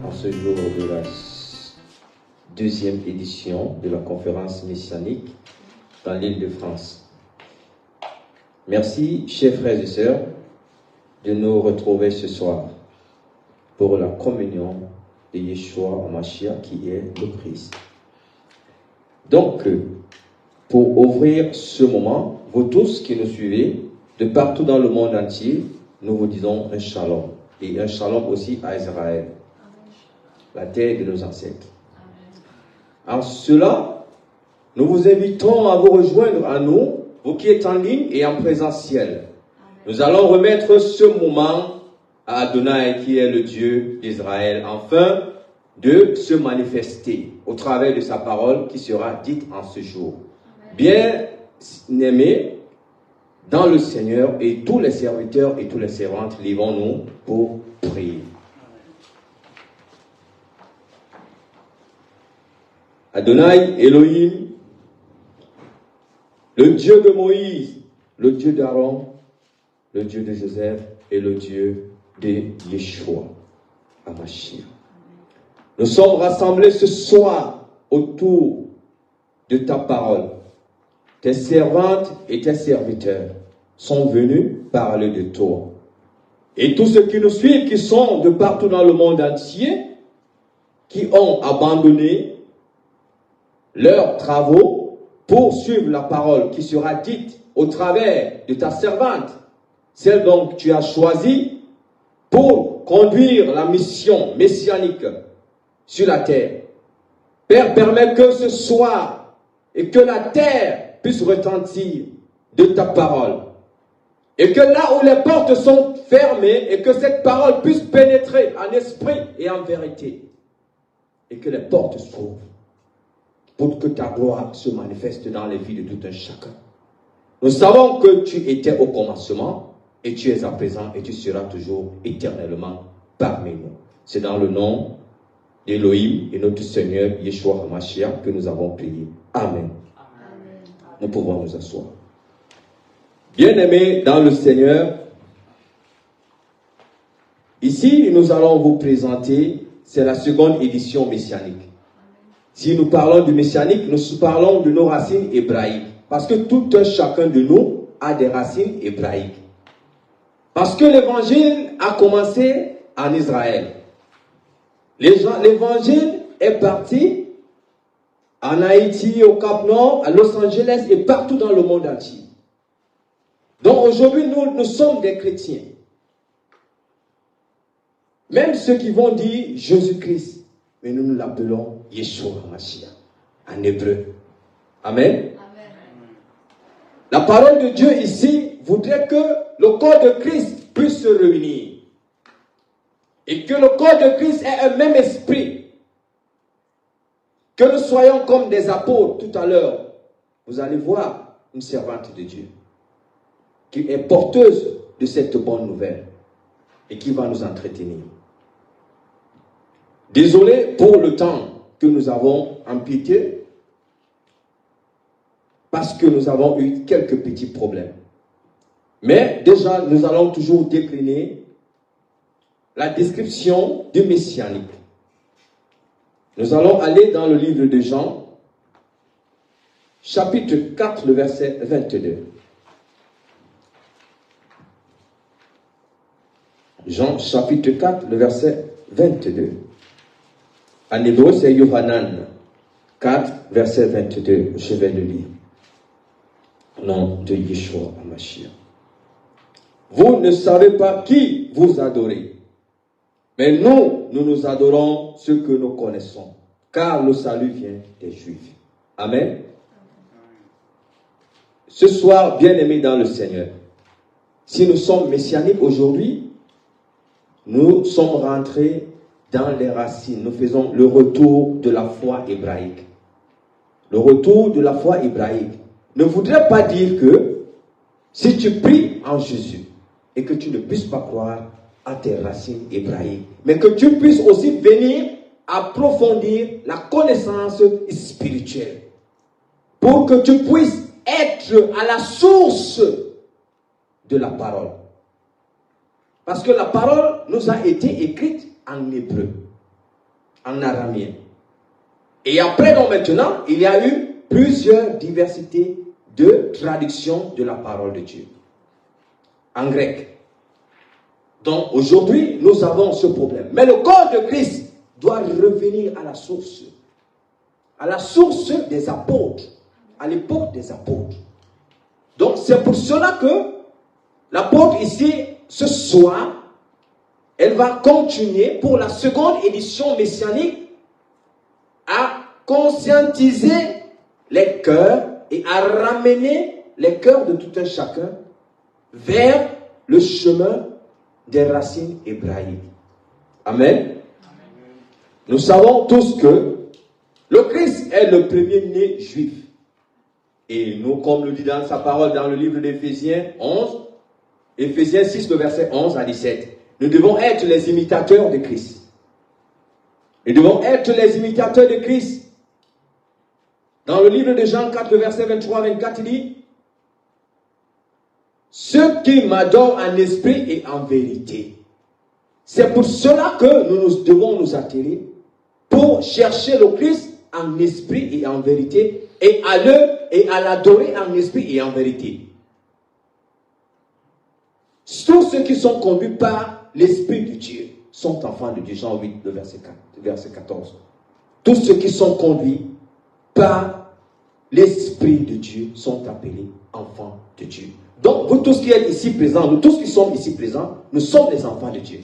en ce jour de la deuxième édition de la conférence messianique dans l'île de France. Merci, chers frères et sœurs, de nous retrouver ce soir pour la communion de Yeshua HaMashiach qui est le Christ. Donc, pour ouvrir ce moment, vous tous qui nous suivez, de partout dans le monde entier, nous vous disons un shalom. Et un shalom aussi à Israël, la terre de nos ancêtres. En cela, nous vous invitons à vous rejoindre à nous, vous qui êtes en ligne et en présentiel. Nous allons remettre ce moment à Adonai, qui est le Dieu d'Israël, afin de se manifester au travers de sa parole qui sera dite en ce jour. Bien-aimés dans le Seigneur, et tous les serviteurs et toutes les servantes, levons-nous pour prier. Adonai, Elohim, le Dieu de Moïse, le Dieu d'Aaron, le Dieu de Joseph et le Dieu de Yeshua HaMashiach. Nous sommes rassemblés ce soir autour de ta parole. Tes servantes et tes serviteurs sont venus parler de toi. Et tous ceux qui nous suivent, qui sont de partout dans le monde entier, qui ont abandonné leurs travaux pour suivre la parole qui sera dite au travers de ta servante, celle dont tu as choisie pour conduire la mission messianique sur la terre. Père, permets que ce soir et que la terre puisse retentir de ta parole. Et que là où les portes sont fermées, et que cette parole puisse pénétrer en esprit et en vérité. Et que les portes s'ouvrent pour que ta gloire se manifeste dans les vies de tout un chacun. Nous savons que tu étais au commencement, et tu es à présent, et tu seras toujours éternellement parmi nous. C'est dans le nom d'Élohim et notre Seigneur Yeshua HaMashiach que nous avons prié. Amen. Nous pouvons nous asseoir. Bien-aimés dans le Seigneur, ici nous allons vous présenter, c'est la seconde édition messianique. Si nous parlons du messianique, nous parlons de nos racines hébraïques. Parce que tout un chacun de nous a des racines hébraïques. Parce que l'évangile a commencé en Israël. L'évangile est parti en Haïti, au Cap-Nord, à Los Angeles et partout dans le monde entier. Donc aujourd'hui, nous sommes des chrétiens. Même ceux qui vont dire Jésus-Christ, mais nous l'appelons Yeshua HaMashiach en hébreu. Amen. La parole de Dieu ici voudrait que le corps de Christ puisse se réunir. Et que le corps de Christ ait un même esprit. Que nous soyons comme des apôtres tout à l'heure. Vous allez voir une servante de Dieu qui est porteuse de cette bonne nouvelle et qui va nous entretenir. Désolé pour le temps que nous avons empiété parce que nous avons eu quelques petits problèmes. Mais déjà, nous allons toujours décliner la description du messianique. Nous allons aller dans le livre de Jean, chapitre 4, le verset 22. Jean, chapitre 4, le verset 22. En hébreu, c'est Yohanan 4, verset 22. Je vais le lire. Au nom de Yeshua HaMashiach. Vous ne savez pas qui vous adorez. Mais nous adorons ce que nous connaissons, car le salut vient des Juifs. Amen. Ce soir, bien-aimés dans le Seigneur, si nous sommes messianiques aujourd'hui, nous sommes rentrés dans les racines. Nous faisons le retour de la foi hébraïque. Le retour de la foi hébraïque ne voudrait pas dire que si tu pries en Jésus et que tu ne puisses pas croire à tes racines hébraïques, mais que tu puisses aussi venir approfondir la connaissance spirituelle pour que tu puisses être à la source de la parole. Parce que la parole nous a été écrite en hébreu. en araméen. Et après, donc maintenant, il y a eu plusieurs diversités de traduction de la parole de Dieu en grec. Donc aujourd'hui, nous avons ce problème. Mais le corps de Christ doit revenir à la source des apôtres, à l'époque des apôtres. Donc c'est pour cela que l'apôtre ici, ce soir, elle va continuer pour la seconde édition messianique à conscientiser les cœurs et à ramener les cœurs de tout un chacun vers le chemin des racines hébraïques. Amen. Nous savons tous que le Christ est le premier-né juif. Et nous, comme le dit dans sa parole dans le livre d'Éphésiens 11, Éphésiens 6, le verset 11 à 17, nous devons être les imitateurs de Christ. Nous devons être les imitateurs de Christ. Dans le livre de Jean 4, le verset 23-24, il dit, ceux qui m'adorent en esprit et en vérité. C'est pour cela que nous devons nous attirer pour chercher le Christ en esprit et en vérité et à l'adorer en esprit et en vérité. Tous ceux qui sont conduits par l'Esprit de Dieu sont enfants de Dieu. Jean 8, le verset 14. Tous ceux qui sont conduits par l'Esprit de Dieu sont appelés enfants de Dieu. Donc, vous tous qui êtes ici présents, nous tous qui sommes ici présents, nous sommes des enfants de Dieu.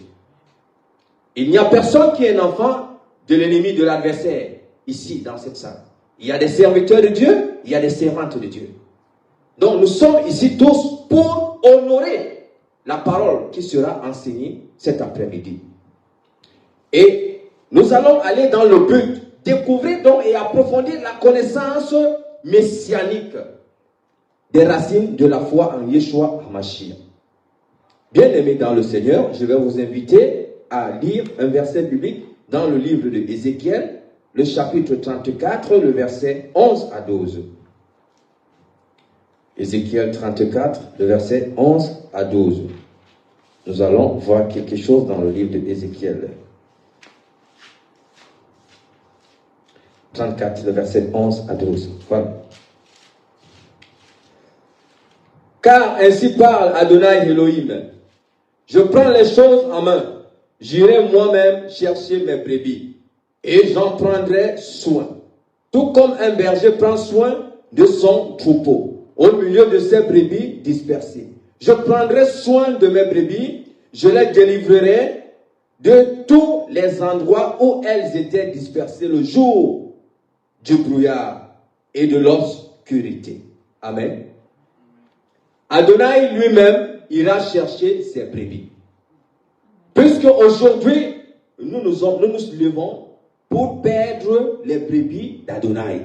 Il n'y a personne qui est un enfant de l'ennemi, de l'adversaire, ici, dans cette salle. Il y a des serviteurs de Dieu, il y a des servantes de Dieu. Donc, nous sommes ici tous pour honorer la parole qui sera enseignée cet après-midi. Et nous allons aller dans le but, découvrir donc et approfondir la connaissance messianique des racines de la foi en Yeshua HaMashiach. Bien-aimés dans le Seigneur, je vais vous inviter à lire un verset biblique dans le livre de Ézéchiel, le chapitre 34, le verset 11 à 12. Ézéchiel 34, le verset 11 à 12. Nous allons voir quelque chose dans le livre de Ézéchiel. 34, le verset 11 à 12. Voilà. Car ainsi parle Adonai Elohim. Je prends les choses en main. J'irai moi-même chercher mes brebis. Et j'en prendrai soin. Tout comme un berger prend soin de son troupeau. Au milieu de ses brebis dispersées. Je prendrai soin de mes brebis. Je les délivrerai de tous les endroits où elles étaient dispersées le jour du brouillard et de l'obscurité. Amen. Adonai lui-même ira chercher ses brebis. Puisque aujourd'hui, nous nous levons pour perdre les brebis d'Adonai.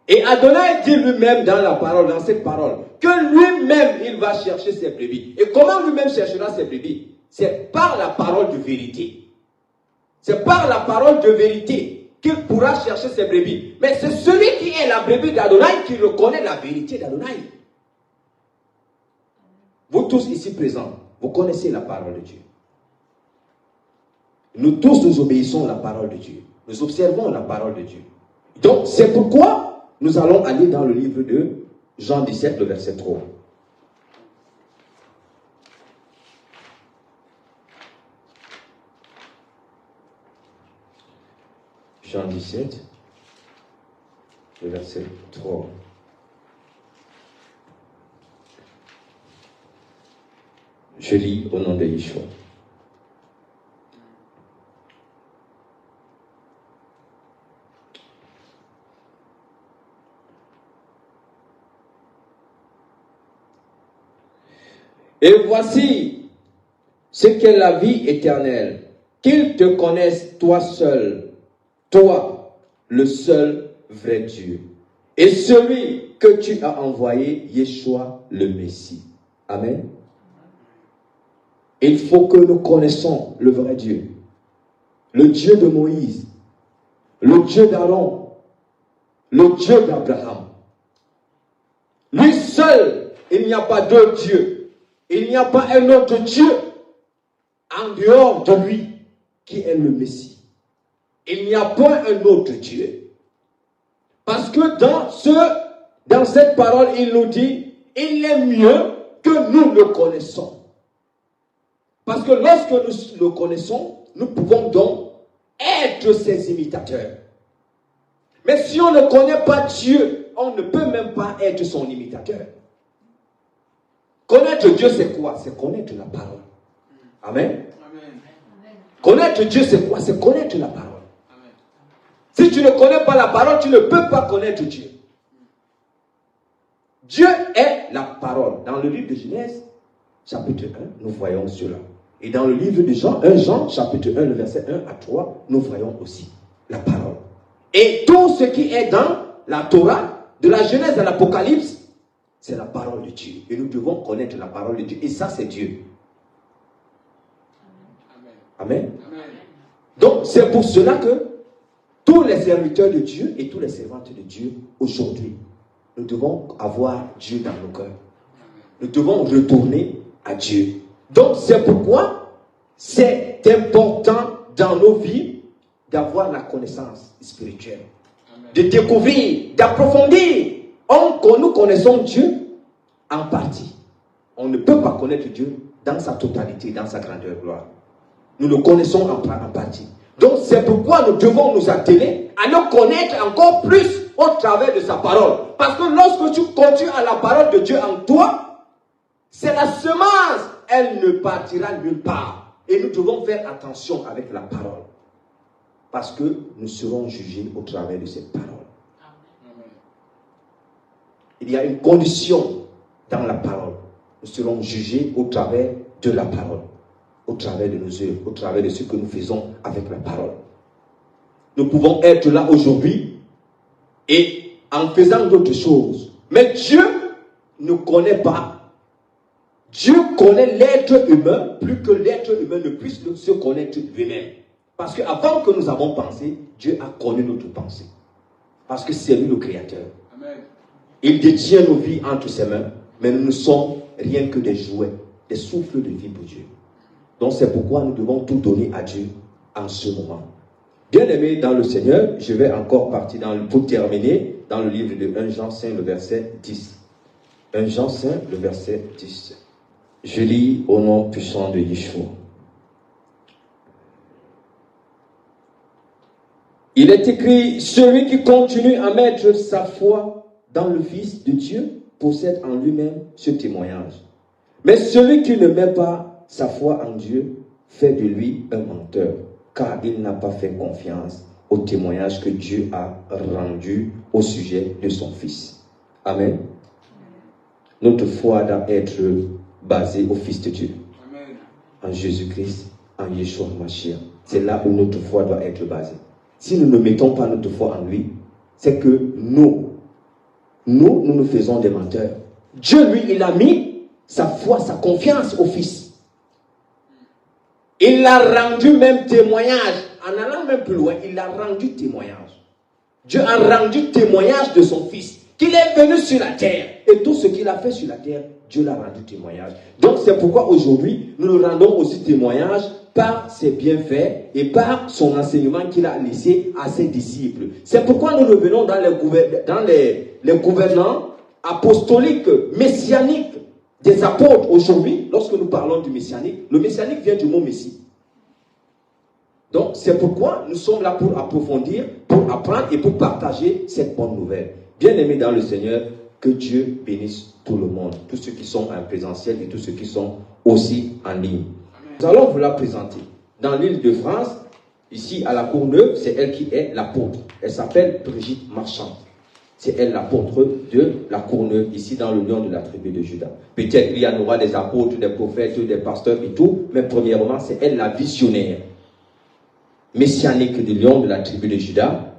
Et Adonai dit lui-même dans la parole, dans cette parole, que lui-même il va chercher ses brebis. Et comment lui-même cherchera ses brebis? C'est par la parole de vérité. C'est par la parole de vérité qu'il pourra chercher ses brebis. Mais c'est celui qui est la brebis d'Adonai qui reconnaît la vérité d'Adonai. Vous tous ici présents, vous connaissez la parole de Dieu. Nous tous, nous obéissons à la parole de Dieu. Nous observons la parole de Dieu. Donc, c'est pourquoi nous allons aller dans le livre de Jean 17, le verset 3. Jean 17, le verset 3. Je lis au nom de Yeshua. Et voici ce qu'est la vie éternelle, qu'ils te connaissent toi seul, toi, le seul vrai Dieu, et celui que tu as envoyé, Yeshua le Messie. Amen. Il faut que nous connaissions le vrai Dieu, le Dieu de Moïse, le Dieu d'Aaron, le Dieu d'Abraham. Lui seul, il n'y a pas d'autre Dieu. Il n'y a pas un autre Dieu en dehors de lui qui est le Messie. Il n'y a point un autre Dieu. Parce que dans cette parole, il nous dit, il est mieux que nous le connaissons. Parce que lorsque nous le connaissons, nous pouvons donc être ses imitateurs. Mais si on ne connaît pas Dieu, on ne peut même pas être son imitateur. Connaître Dieu, c'est quoi? C'est connaître la parole. Amen. Amen. Connaître Dieu, c'est quoi? C'est connaître la parole. Amen. Si tu ne connais pas la parole, tu ne peux pas connaître Dieu. Dieu est la parole. Dans le livre de Genèse, chapitre 1, nous voyons cela. Et dans le livre de Jean, 1 Jean, chapitre 1, le verset 1 à 3, nous voyons aussi la parole. Et tout ce qui est dans la Torah, de la Genèse à l'Apocalypse, c'est la parole de Dieu. Et nous devons connaître la parole de Dieu. Et ça, c'est Dieu. Amen. Amen. Donc, c'est pour cela que tous les serviteurs de Dieu et tous les servantes de Dieu, aujourd'hui, nous devons avoir Dieu dans nos cœurs. Nous devons retourner à Dieu. Donc, c'est pourquoi c'est important dans nos vies d'avoir la connaissance spirituelle. Amen. De découvrir, d'approfondir. Nous connaissons Dieu en partie. On ne peut pas connaître Dieu dans sa totalité, dans sa grandeur gloire. Nous le connaissons en partie. Donc c'est pourquoi nous devons nous atteler à le connaître encore plus au travers de sa parole. Parce que lorsque tu continues à la parole de Dieu en toi, c'est la semence, elle ne partira nulle part. Et nous devons faire attention avec la parole. Parce que nous serons jugés au travers de cette parole. Il y a une condition dans la parole. Nous serons jugés au travers de la parole, au travers de nos œuvres, au travers de ce que nous faisons avec la parole. Nous pouvons être là aujourd'hui et en faisant d'autres choses. Mais Dieu ne connaît pas. Dieu connaît l'être humain plus que l'être humain ne puisse se connaître lui-même. Parce qu'avant que nous avons pensé, Dieu a connu notre pensée. Parce que c'est lui le Créateur. Amen. Il détient nos vies entre ses mains, mais nous ne sommes rien que des jouets, des souffles de vie pour Dieu. Donc c'est pourquoi nous devons tout donner à Dieu en ce moment. Bien-aimés dans le Seigneur, je vais encore partir pour terminer dans le livre de 1 Jean 5, le verset 10. 1 Jean 5, le verset 10. Je lis au nom puissant de Yeshua. Il est écrit, celui qui continue à mettre sa foi dans le Fils de Dieu possède en lui-même ce témoignage. Mais celui qui ne met pas sa foi en Dieu fait de lui un menteur, car il n'a pas fait confiance au témoignage que Dieu a rendu au sujet de son Fils. Amen. Notre foi doit être basée au Fils de Dieu. Amen. En Jésus-Christ, en Yeshua Mashiach. C'est là où notre foi doit être basée. Si nous ne mettons pas notre foi en lui, c'est que nous nous faisons des menteurs. Dieu, lui, il a mis sa foi, sa confiance au Fils. Il a rendu même témoignage. En allant même plus loin, il a rendu témoignage. Dieu a rendu témoignage de son Fils, qu'il est venu sur la terre. Et tout ce qu'il a fait sur la terre, Dieu l'a rendu témoignage. Donc c'est pourquoi aujourd'hui, nous nous rendons aussi témoignage par ses bienfaits et par son enseignement qu'il a laissé à ses disciples. C'est pourquoi nous revenons dans les gouvernants apostoliques, messianiques des apôtres. Aujourd'hui, lorsque nous parlons du messianique, le messianique vient du mot Messie. Donc c'est pourquoi nous sommes là pour approfondir, pour apprendre et pour partager cette bonne nouvelle. Bien-aimés dans le Seigneur, que Dieu bénisse tout le monde, tous ceux qui sont en présentiel et tous ceux qui sont aussi en ligne. Nous allons vous la présenter. Dans l'île de France, ici à la Courneuve, c'est elle qui est l'apôtre. Elle s'appelle Brigitte Marchand. C'est elle l'apôtre de la Courneuve, ici dans le lion de la tribu de Juda. Peut-être qu'il y en aura des apôtres, des prophètes, des pasteurs et tout, mais premièrement, c'est elle la visionnaire messianique du lion de la tribu de Juda,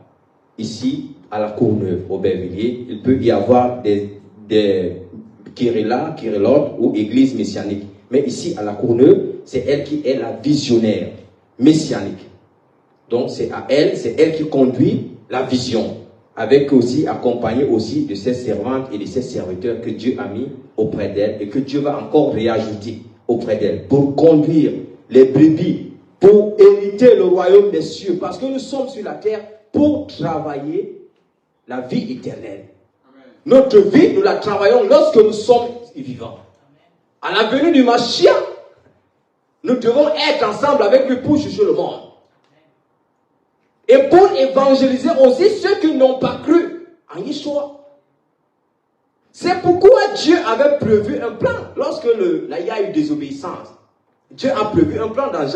ici à la Courneuve, au Bervilliers. Il peut y avoir des Kyrillotes ou églises messianiques. Mais ici à la Courneuve, c'est elle qui est la visionnaire messianique. Donc c'est elle qui conduit la vision, avec aussi accompagnée aussi de ses servantes et de ses serviteurs que Dieu a mis auprès d'elle et que Dieu va encore réajouter auprès d'elle pour conduire les brebis pour hériter le royaume des cieux. Parce que nous sommes sur la terre pour travailler la vie éternelle. Amen. Notre vie, nous la travaillons lorsque nous sommes vivants. À la venue du Mashiach, nous devons être ensemble avec lui pour juger le monde. Et pour évangéliser aussi ceux qui n'ont pas cru en Yeshua. C'est pourquoi Dieu avait prévu un plan. Lorsque il y a eu désobéissance, Dieu a prévu un plan dans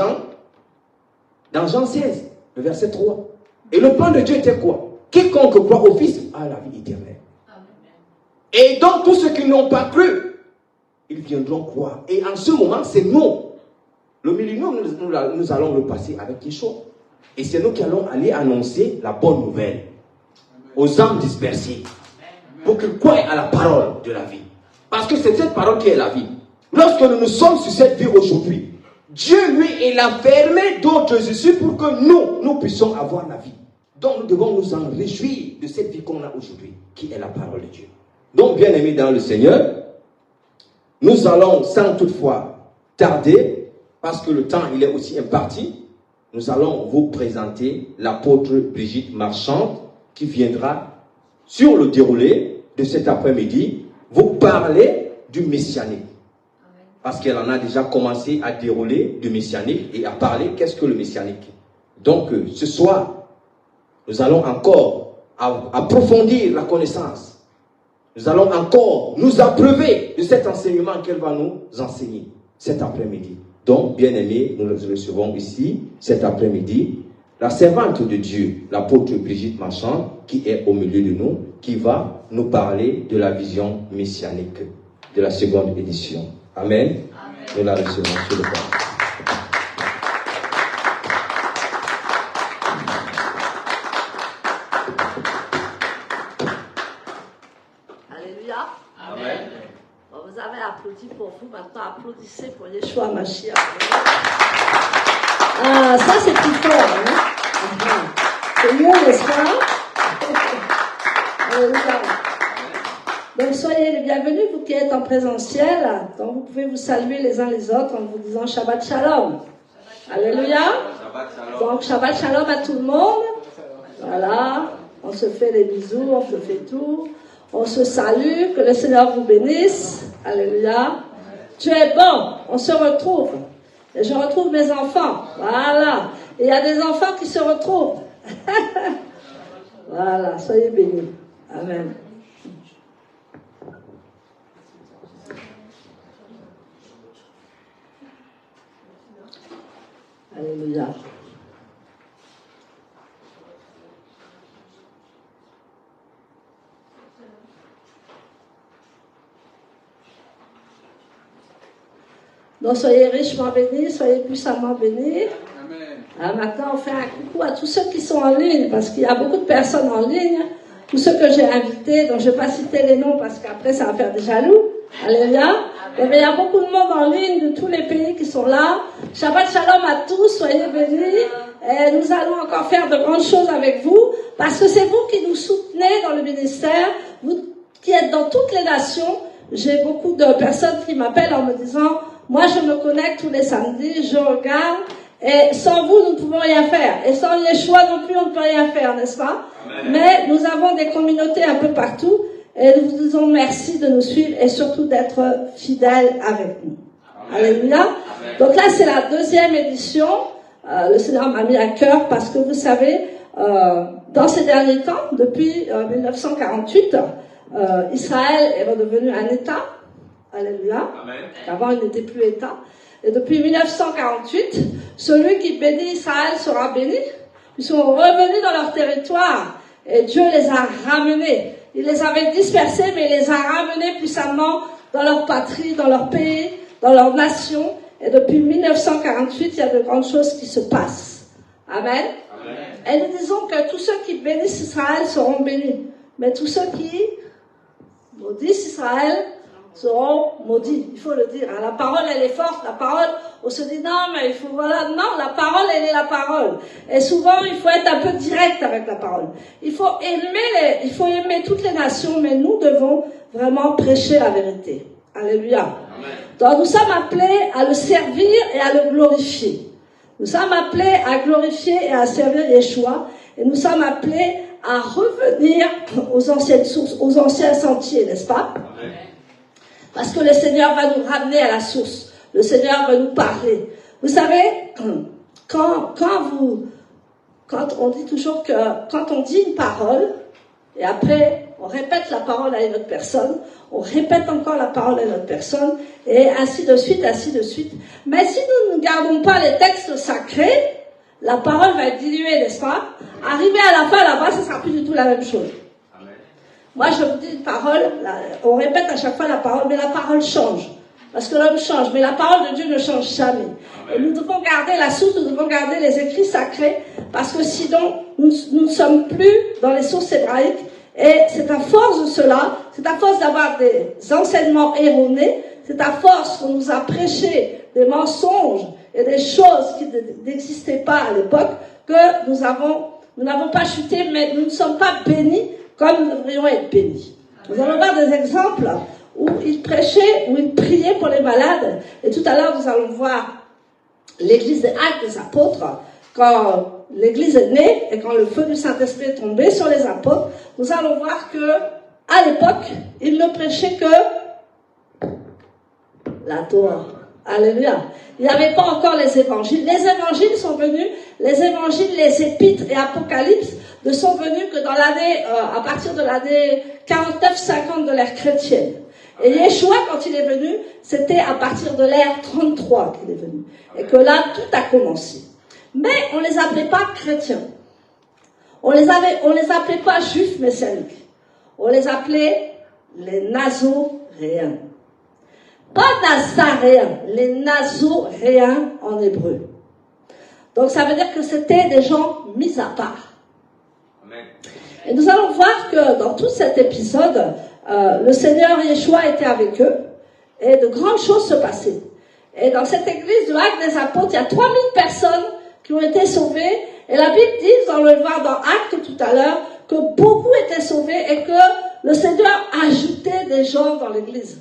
Jean 16, le verset 3. Et le plan de Dieu était quoi? Quiconque croit au Fils a la vie éternelle. Et donc tous ceux qui n'ont pas cru, ils viendront croire. Et en ce moment, c'est nous. Le millénium, nous allons le passer avec Yeshua. Et c'est nous qui allons aller annoncer la bonne nouvelle aux âmes dispersées. Pour qu'ils croient à la parole de la vie. Parce que c'est cette parole qui est la vie. Lorsque nous sommes sur cette vie aujourd'hui, Dieu, lui, il a fermé d'autres issues pour que nous puissions avoir la vie. Donc nous devons nous en réjouir de cette vie qu'on a aujourd'hui, qui est la parole de Dieu. Donc, bien aimés dans le Seigneur, nous allons sans toutefois tarder, parce que le temps il est aussi imparti, nous allons vous présenter l'apôtre Brigitte Marchand, qui viendra sur le déroulé de cet après-midi, vous parler du messianique. Parce qu'elle en a déjà commencé à dérouler du messianique et à parler qu'est-ce que le messianique. Donc, ce soir, nous allons encore approfondir la connaissance. Nous allons encore nous abreuver de cet enseignement qu'elle va nous enseigner cet après-midi. Donc, bien aimés, nous recevons ici, cet après-midi, la servante de Dieu, l'apôtre Brigitte Marchand, qui est au milieu de nous, qui va nous parler de la vision messianique de la seconde édition. Amen. Amen. Nous la recevons sur le banc. Alléluia. Amen. Bon, vous avez applaudi pour vous, maintenant applaudissez pour Yeshua Mashiach. Ah, ça c'est plus fort, hein? C'est mieux, n'est-ce pas? Alléluia. Donc soyez les bienvenus, vous qui êtes en présentiel. Donc vous pouvez vous saluer les uns les autres en vous disant Shabbat Shalom. Alléluia. Donc Shabbat Shalom à tout le monde. Voilà. On se fait des bisous, on se fait tout. On se salue, que le Seigneur vous bénisse. Alléluia. Tu es bon, on se retrouve. Et je retrouve mes enfants. Voilà. Et il y a des enfants qui se retrouvent. Voilà, soyez bénis. Amen. Alléluia. Donc soyez richement bénis, soyez puissamment bénis. Amen. Maintenant on fait un coucou à tous ceux qui sont en ligne, parce qu'il y a beaucoup de personnes en ligne, tous ceux que j'ai invités, donc je ne vais pas citer les noms parce qu'après ça va faire des jaloux. Alléluia. Mais il y a beaucoup de monde en ligne de tous les pays qui sont là. Shabbat Shalom à tous, soyez bénis. Et nous allons encore faire de grandes choses avec vous, parce que c'est vous qui nous soutenez dans le ministère, vous qui êtes dans toutes les nations. J'ai beaucoup de personnes qui m'appellent en me disant, moi je me connecte tous les samedis, je regarde, et sans vous nous ne pouvons rien faire. Et sans Yeshua non plus on ne peut rien faire, n'est-ce pas? Amen. Mais nous avons des communautés un peu partout, et nous vous disons merci de nous suivre et surtout d'être fidèles avec nous. Amen. Alléluia. Amen. Donc là c'est la deuxième édition. Le Seigneur m'a mis à cœur parce que vous savez, dans ces derniers temps, depuis 1948, Israël est redevenu un État. Alléluia. Amen. Avant il n'était plus État. Et depuis 1948, celui qui bénit Israël sera béni. Ils sont revenus dans leur territoire et Dieu les a ramenés. Il les avait dispersés, mais il les a ramenés puissamment dans leur patrie, dans leur pays, dans leur nation. Et depuis 1948, il y a de grandes choses qui se passent. Amen. Amen. Et nous disons que tous ceux qui bénissent Israël seront bénis. Mais tous ceux qui maudissent Israël seront maudits. Il faut le dire. La parole, elle est forte. La parole, on se dit non, mais il faut, voilà. Non, la parole, elle est la parole. Et souvent, il faut être un peu direct avec la parole. Il faut aimer toutes les nations, mais nous devons vraiment prêcher la vérité. Alléluia. Amen. Donc nous sommes appelés à le servir et à le glorifier. Nous sommes appelés à glorifier et à servir Yeshua. Et nous sommes appelés à revenir aux anciennes sources, aux anciens sentiers, n'est-ce pas? Amen. Parce que le Seigneur va nous ramener à la source. Le Seigneur va nous parler. Vous savez, quand on dit toujours que, quand on dit une parole, et après, on répète la parole à une autre personne, on répète encore la parole à une autre personne, et ainsi de suite, ainsi de suite. Mais si nous ne gardons pas les textes sacrés, la parole va être diluée, n'est-ce pas? Arrivé à la fin, là-bas, ce ne sera plus du tout la même chose. Amen. Moi, je vous dis une parole, on répète à chaque fois la parole, mais la parole change. Parce que l'homme change, mais la parole de Dieu ne change jamais. Amen. Et nous devons garder la source, nous devons garder les écrits sacrés, parce que sinon, nous ne sommes plus dans les sources hébraïques. Et c'est à force de cela, c'est à force d'avoir des enseignements erronés, c'est à force qu'on nous a prêché des mensonges et des choses qui n'existaient pas à l'époque que nous n'avons pas chuté, mais nous ne sommes pas bénis comme nous devrions être bénis. Nous allons voir des exemples où ils prêchaient, où ils priaient pour les malades. Et tout à l'heure, nous allons voir l'église des Actes des Apôtres, quand l'église est née et quand le feu du Saint-Esprit est tombé sur les apôtres. Nous allons voir que, à l'époque, ils ne prêchaient que la Torah. Alléluia. Il n'y avait pas encore les évangiles. Les évangiles sont venus, les évangiles, les épîtres et apocalypses ne sont venus que dans l'année, à partir de l'année 49-50 de l'ère chrétienne. Et Yeshua, quand il est venu, c'était à partir de l'ère 33 qu'il est venu. Et que là, tout a commencé. Mais on ne les appelait pas chrétiens. On les appelait pas juifs messianiques. On les appelait les nazoréens. Pas nazaréens, les nazoréens en hébreu. Donc ça veut dire que c'était des gens mis à part. Amen. Et nous allons voir que dans tout cet épisode, le Seigneur Yeshua était avec eux et de grandes choses se passaient. Et dans cette église de l'Acte des Apôtres, il y a 3000 personnes qui ont été sauvées. Et la Bible dit, on le voit dans Actes tout à l'heure, que beaucoup étaient sauvés et que le Seigneur ajoutait des gens dans l'église.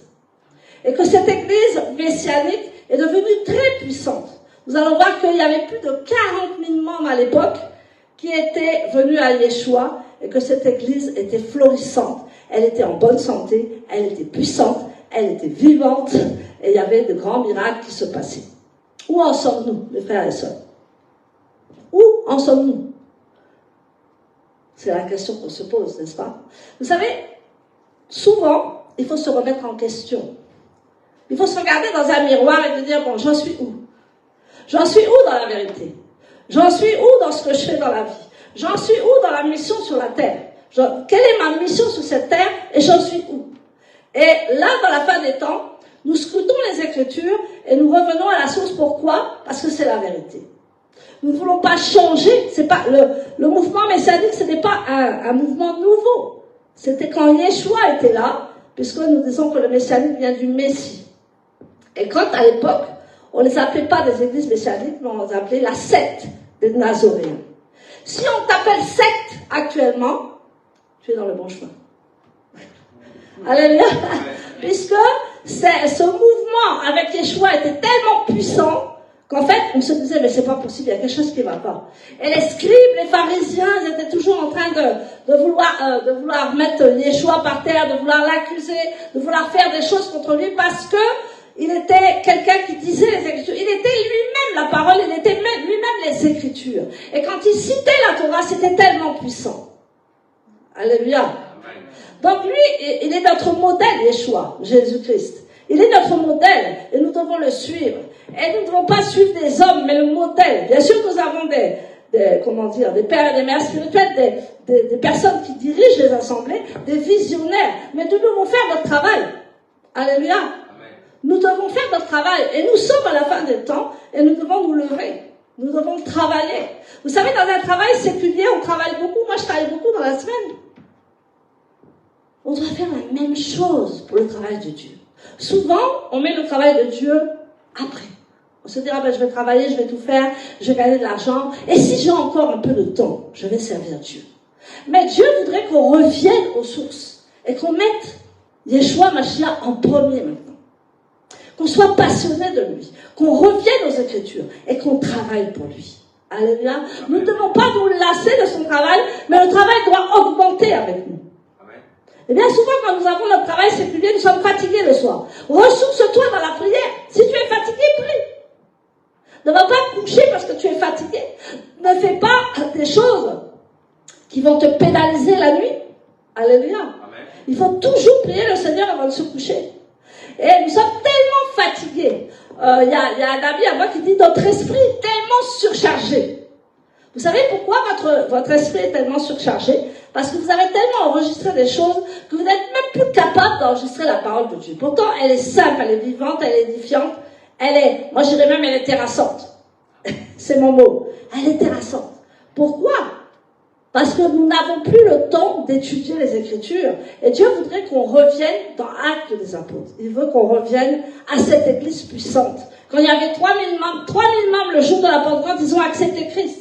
Et que cette église messianique est devenue très puissante. Nous allons voir qu'il y avait plus de 40 000 membres à l'époque qui étaient venus à Yeshua et que cette église était florissante. Elle était en bonne santé, elle était puissante, elle était vivante et il y avait de grands miracles qui se passaient. Où en sommes-nous, mes frères et sœurs? Où en sommes-nous? C'est la question qu'on se pose, n'est-ce pas? Vous savez, souvent, il faut se remettre en question. Il faut se regarder dans un miroir et se dire, bon, j'en suis où? J'en suis où dans la vérité? J'en suis où dans ce que je fais dans la vie? J'en suis où dans la mission sur la terre? Quelle est ma mission sur cette terre et j'en suis où? Et là, dans la fin des temps, nous scrutons les Écritures et nous revenons à la source. Pourquoi? Parce que c'est la vérité. Nous ne voulons pas changer. C'est pas le mouvement messianique, ce n'est pas un mouvement nouveau. C'était quand Yeshua était là, puisque nous disons que le messianique vient du Messie. Et quand à l'époque, on ne les appelait pas des églises messianiques, mais on les appelait la secte des Nazoréens. Si on t'appelle secte actuellement, tu es dans le bon chemin. Alléluia. Puisque ce mouvement avec Yeshua était tellement puissant qu'en fait, on se disait, mais c'est pas possible, il y a quelque chose qui ne va pas. Et les scribes, les pharisiens, ils étaient toujours en train de vouloir mettre Yeshua par terre, de vouloir l'accuser, de vouloir faire des choses contre lui parce que il était quelqu'un qui disait les Écritures. Il était lui-même la parole, il était lui-même les Écritures. Et quand il citait la Torah, c'était tellement puissant. Alléluia. Donc lui, il est notre modèle, Yeshua, Jésus-Christ. Il est notre modèle et nous devons le suivre. Et nous ne devons pas suivre des hommes, mais le modèle. Bien sûr, nous avons des pères et des mères spirituelles, des personnes qui dirigent les assemblées, des visionnaires. Mais nous devons faire notre travail. Alléluia. Nous devons faire notre travail. Et nous sommes à la fin des temps et nous devons nous lever. Nous devons travailler. Vous savez, dans un travail séculier, on travaille beaucoup. Moi, je travaille beaucoup dans la semaine. On doit faire la même chose pour le travail de Dieu. Souvent, on met le travail de Dieu après. On se dira, je vais travailler, je vais tout faire, je vais gagner de l'argent. Et si j'ai encore un peu de temps, je vais servir Dieu. Mais Dieu voudrait qu'on revienne aux sources et qu'on mette Yeshua Mashiach en premier maintenant. qu'on soit passionné de lui, qu'on revienne aux Écritures et qu'on travaille pour lui. Alléluia. Nous ne devons pas nous lasser de son travail, mais le travail doit augmenter avec nous. Et bien souvent, quand nous avons notre travail séculier, nous sommes fatigués le soir. Ressource-toi dans la prière. Si tu es fatigué, prie. Ne va pas te coucher parce que tu es fatigué. Ne fais pas des choses qui vont te pénaliser la nuit. Alléluia. Amen. Il faut toujours prier le Seigneur avant de se coucher. Et nous sommes tellement fatigués. Il y a un ami à moi qui dit notre esprit est tellement surchargé. Vous savez pourquoi votre esprit est tellement surchargé? Parce que vous avez tellement enregistré des choses que vous n'êtes même plus capable d'enregistrer la parole de Dieu. Pourtant, elle est simple, elle est vivante, elle est édifiante. Moi je dirais même, elle est terrassante. C'est mon mot. Elle est terrassante. Pourquoi? Parce que nous n'avons plus le temps d'étudier les Écritures. Et Dieu voudrait qu'on revienne dans Actes des Apôtres. Il veut qu'on revienne à cette Église puissante. Quand il y avait 3000 membres le jour de la Pentecôte, ils ont accepté Christ.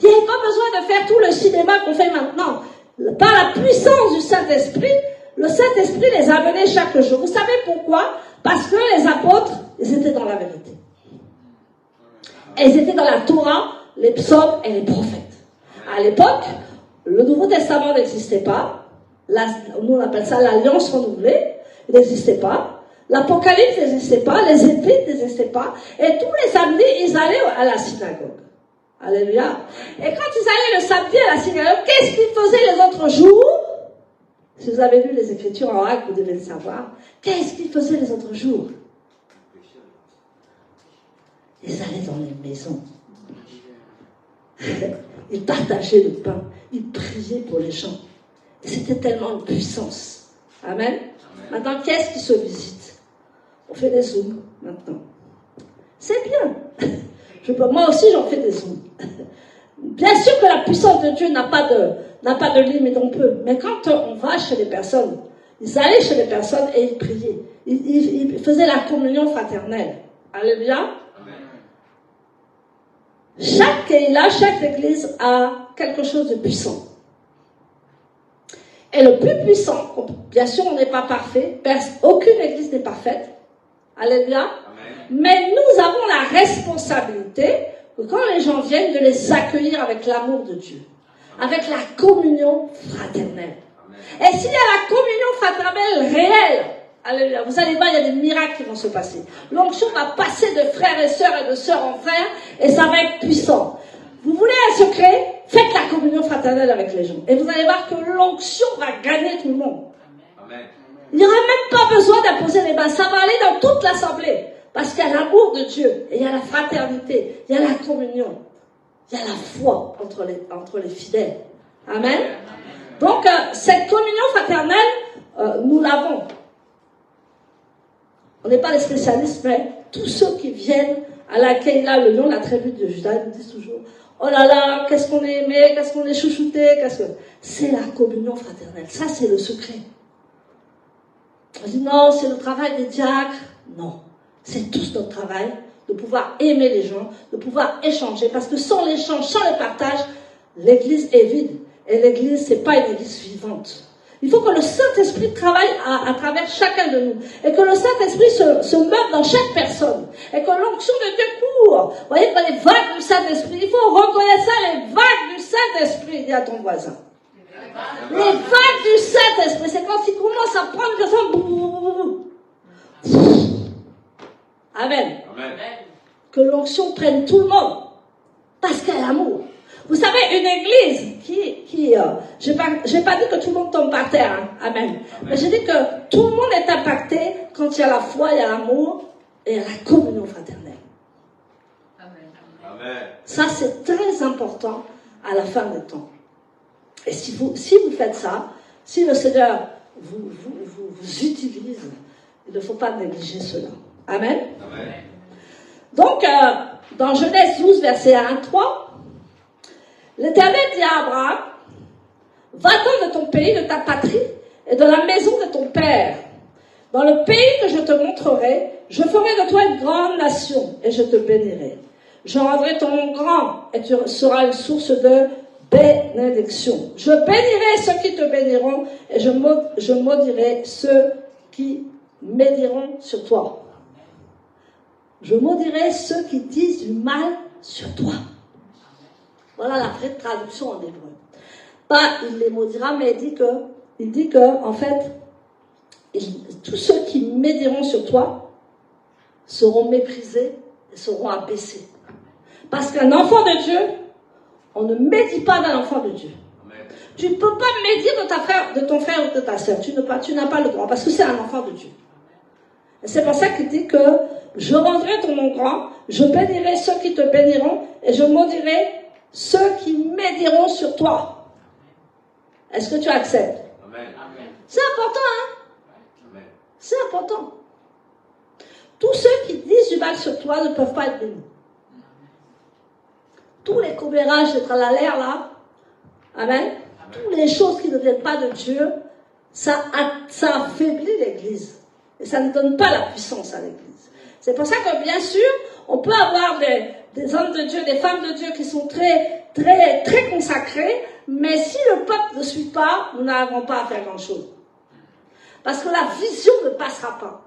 Il n'y avait pas besoin de faire tout le cinéma qu'on fait maintenant. Par la puissance du Saint-Esprit, le Saint-Esprit les a menés chaque jour. Vous savez pourquoi? Parce que les apôtres, ils étaient dans la vérité. Et ils étaient dans la Torah, les psaumes et les prophètes. À l'époque, le Nouveau Testament n'existait pas. Nous on appelle ça l'Alliance renouvelée. Il n'existait pas. L'Apocalypse n'existait pas. Les Épîtres n'existaient pas. Et tous les samedis, ils allaient à la synagogue. Alléluia. Et quand ils allaient le samedi à la synagogue, qu'est-ce qu'ils faisaient les autres jours? Si vous avez lu les Écritures en Actes, vous devez le savoir. Qu'est-ce qu'ils faisaient les autres jours? Ils allaient dans les maisons. Ils partageaient le pain. Ils priaient pour les gens. Et c'était tellement une puissance. Amen. Amen. Maintenant, qu'est-ce qui se visite? On fait des zooms maintenant. C'est bien. Moi aussi, j'en fais des zooms. Bien sûr que la puissance de Dieu n'a pas de limite, on peut. Mais quand on va chez les personnes, ils allaient chez les personnes et ils priaient. Ils faisaient la communion fraternelle. Alléluia. Chaque église a quelque chose de puissant. Et le plus puissant, bien sûr, on n'est pas parfait. Aucune église n'est parfaite. Alléluia. Amen. Mais nous avons la responsabilité, quand les gens viennent, de les accueillir avec l'amour de Dieu. Avec la communion fraternelle. Amen. Et s'il y a la communion fraternelle réelle, alléluia, vous allez voir, il y a des miracles qui vont se passer. L'onction va passer de frères et sœurs et de sœurs en frères, et ça va être puissant. Vous voulez un secret? Faites la communion fraternelle avec les gens. Et vous allez voir que l'onction va gagner tout le monde. Amen. Il n'y aura même pas besoin d'imposer les mains. Ça va aller dans toute l'assemblée. Parce qu'il y a l'amour de Dieu, et il y a la fraternité, il y a la communion, il y a la foi entre les fidèles. Amen. Donc, cette communion fraternelle, nous l'avons. On n'est pas les spécialistes, mais tous ceux qui viennent à la Keïla, le lion, la tribu de Juda, ils nous disent toujours, oh là là, qu'est-ce qu'on est aimé, qu'est-ce qu'on est chouchouté, c'est la communion fraternelle. Ça, c'est le secret. On dit, non, c'est le travail des diacres. Non, c'est tous notre travail de pouvoir aimer les gens, de pouvoir échanger, parce que sans l'échange, sans le partage, l'église est vide. Et l'église, c'est pas une église vivante. Il faut que le Saint-Esprit travaille à travers chacun de nous. Et que le Saint-Esprit se meuve dans chaque personne. Et que l'onction de Dieu court. Vous voyez, que les vagues du Saint-Esprit, il faut reconnaître ça, les vagues du Saint-Esprit, dis à ton voisin. Les vagues du Saint-Esprit, c'est quand il commence à prendre le sang. Amen. Amen. Que l'onction prenne tout le monde. Parce qu'il y a l'amour. Vous savez, une église j'ai pas dit que tout le monde tombe par terre, hein. Amen. Amen. Mais j'ai dit que tout le monde est impacté quand il y a la foi, il y a l'amour et il y a la communion fraternelle. Amen. Ça, c'est très important à la fin des temps. Et si vous faites ça, si le Seigneur vous utilise, il ne faut pas négliger cela. Amen. Amen. Donc, dans Genèse 12, versets 1 à 3, l'Éternel dit à Abraham, va-t'en de ton pays, de ta patrie, et de la maison de ton père. Dans le pays que je te montrerai, je ferai de toi une grande nation, et je te bénirai. Je rendrai ton nom grand, et tu seras une source de bénédiction. Je bénirai ceux qui te béniront, et je maudirai ceux qui médiront sur toi. je maudirai ceux qui disent du mal sur toi. Voilà la vraie traduction en hébreu. Pas il les maudira, mais il dit que en fait, tous ceux qui médiront sur toi seront méprisés et seront abaissés. Parce qu'un enfant de Dieu, on ne médit pas d'un enfant de Dieu. Amen. Tu ne peux pas médire de ton frère ou de ta sœur. Tu n'as pas le droit, parce que c'est un enfant de Dieu. Et c'est pour ça qu'il dit que je rendrai ton nom grand, je bénirai ceux qui te béniront, et je maudirai ceux qui médiront sur toi. Est-ce que tu acceptes? Amen. C'est important, hein? Amen. C'est important. Tous ceux qui disent du mal sur toi ne peuvent pas être bénis. Tous les commérages d'être à l'air là, amen, toutes les choses qui ne viennent pas de Dieu, ça affaiblit l'Église. Et ça ne donne pas la puissance à l'Église. C'est pour ça que, bien sûr, on peut avoir des hommes de Dieu, des femmes de Dieu qui sont très, très, très consacrés, mais si le peuple ne suit pas, nous n'avons pas à faire grand-chose. Parce que la vision ne passera pas.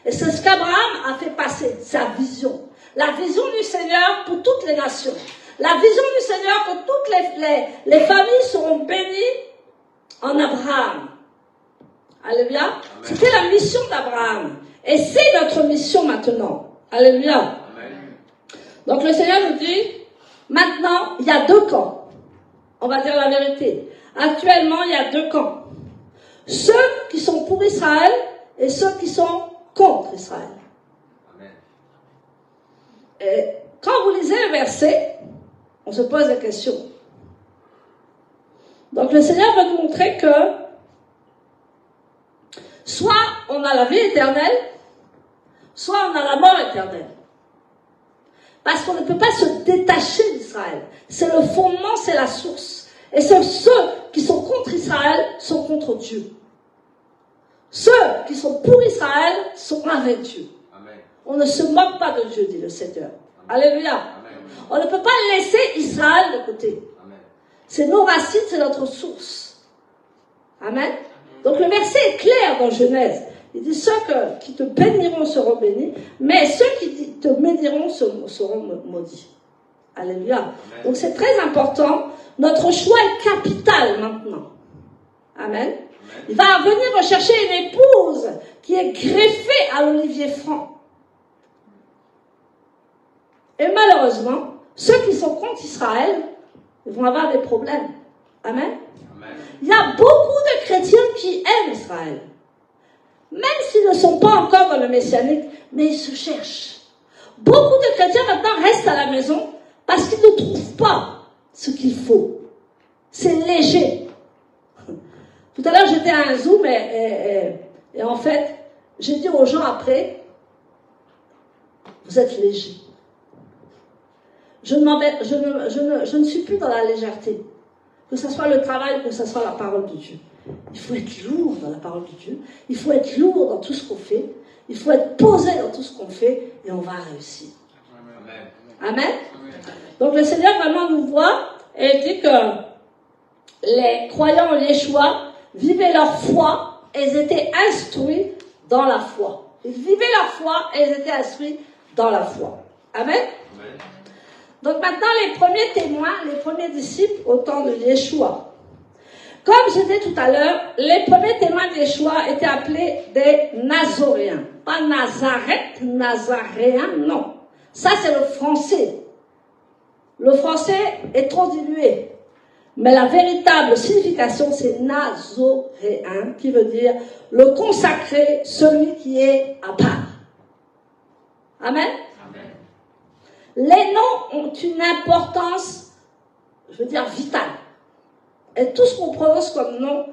Et c'est ce qu'Abraham a fait passer, sa vision. La vision du Seigneur pour toutes les nations. La vision du Seigneur que toutes les familles seront bénies en Abraham. Alléluia. C'était la mission d'Abraham. Et c'est notre mission maintenant. Alléluia. Amen. Donc le Seigneur nous dit, maintenant, il y a deux camps. On va dire la vérité. Actuellement, il y a deux camps. Ceux qui sont pour Israël et ceux qui sont contre Israël. Amen. Et quand vous lisez le verset, on se pose la question. Donc le Seigneur va nous montrer que soit on a la vie éternelle, soit on a la mort éternelle. Parce qu'on ne peut pas se détacher d'Israël. C'est le fondement, c'est la source. Et ceux qui sont contre Israël sont contre Dieu. Ceux qui sont pour Israël sont avec Dieu. Amen. On ne se moque pas de Dieu, dit le Seigneur. Amen. Alléluia. Amen. On ne peut pas laisser Israël de côté. Amen. C'est nos racines, c'est notre source. Amen. Donc le verset est clair dans Genèse. Il dit, ceux qui te béniront seront bénis, mais ceux qui te maudiront seront maudits. Alléluia. Amen. Donc c'est très important. Notre choix est capital maintenant. Amen. Amen. Il va venir rechercher une épouse qui est greffée à l'olivier franc. Et malheureusement, ceux qui sont contre Israël, ils vont avoir des problèmes. Amen. Amen. Il y a beaucoup de chrétiens qui aiment Israël. Même s'ils ne sont pas encore dans le messianique, mais ils se cherchent. Beaucoup de chrétiens maintenant restent à la maison parce qu'ils ne trouvent pas ce qu'il faut. C'est léger. Tout à l'heure, j'étais à un Zoom et en fait, j'ai dit aux gens après, vous êtes légers. Je ne suis plus dans la légèreté. Que ce soit le travail, que ce soit la parole de Dieu. Il faut être lourd dans la parole de Dieu. Il faut être lourd dans tout ce qu'on fait. Il faut être posé dans tout ce qu'on fait et on va réussir. Amen. Amen. Donc le Seigneur vraiment nous voit et dit que les croyants en Yeshua vivaient leur foi et ils étaient instruits dans la foi. Ils vivaient la foi et ils étaient instruits dans la foi. Amen. Amen. Donc maintenant, les premiers témoins, les premiers disciples au temps de Yeshua. Comme je disais tout à l'heure, les premiers témoins de Yeshua étaient appelés des Nazoréens. Pas Nazareth, Nazaréens, non. Ça, c'est le français. Le français est trop dilué. Mais la véritable signification, c'est Nazoréen, qui veut dire le consacré, celui qui est à part. Amen. Les noms ont une importance, je veux dire, vitale. Et tout ce qu'on prononce comme nom,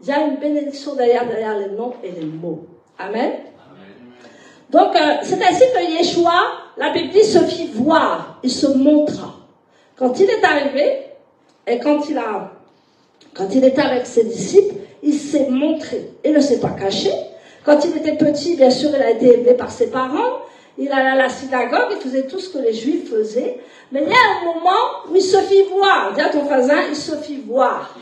il y a une bénédiction derrière les noms et les mots. Amen. Donc, c'est ainsi que Yeshua, la Bible dit, se fit voir, il se montra. Quand il est arrivé, et quand il était avec ses disciples, il s'est montré. Il ne s'est pas caché. Quand il était petit, bien sûr, il a été élevé par ses parents. Il allait à la synagogue, il faisait tout ce que les Juifs faisaient. Mais il y a un moment où il se fit voir. Dis à ton voisin, il se fit voir.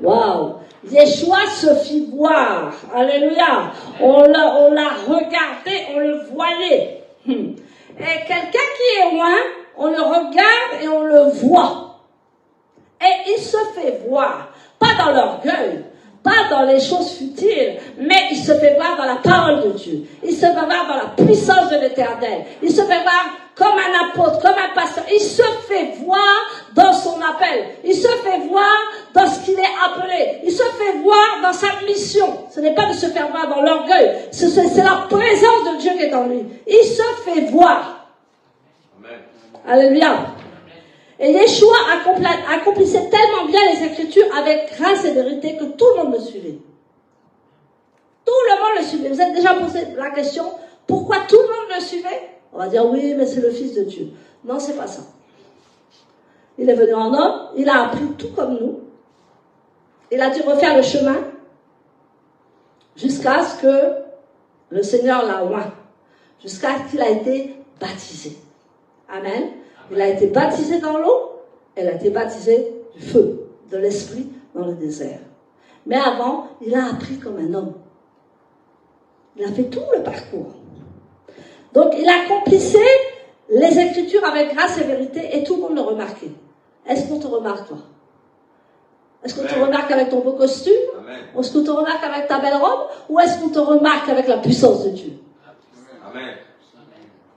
Waouh! Yeshua se fit voir. Alléluia. On l'a regardé, on le voyait. Et quelqu'un qui est loin, on le regarde et on le voit. Et il se fait voir. Pas dans l'orgueil, pas dans les choses futiles, mais il se fait voir dans la parole de Dieu. Il se fait voir dans la puissance de l'Éternel. Il se fait voir comme un apôtre, comme un pasteur. Il se fait voir dans son appel. Il se fait voir dans ce qu'il est appelé. Il se fait voir dans sa mission. Ce n'est pas de se faire voir dans l'orgueil. C'est la présence de Dieu qui est en lui. Il se fait voir. Amen. Alléluia. Et Yeshua accomplissait tellement bien les Écritures avec grâce et vérité que tout le monde le suivait. Tout le monde le suivait. Vous êtes déjà posé la question, pourquoi tout le monde le suivait? On va dire, oui, mais c'est le Fils de Dieu. Non, c'est pas ça. Il est venu en homme, il a appris tout comme nous. Il a dû refaire le chemin jusqu'à ce que le Seigneur l'a oint, jusqu'à ce qu'il a été baptisé. Amen. Il a été baptisé dans l'eau, elle a été baptisée du feu, de l'esprit dans le désert. Mais avant, il a appris comme un homme. Il a fait tout le parcours. Donc, il accomplissait les Écritures avec grâce et vérité et tout le monde le remarquait. Est-ce qu'on te remarque, toi? Est-ce qu'on te remarque avec ton beau costume? Amen. Est-ce qu'on te remarque avec ta belle robe? Ou est-ce qu'on te remarque avec la puissance de Dieu? Amen.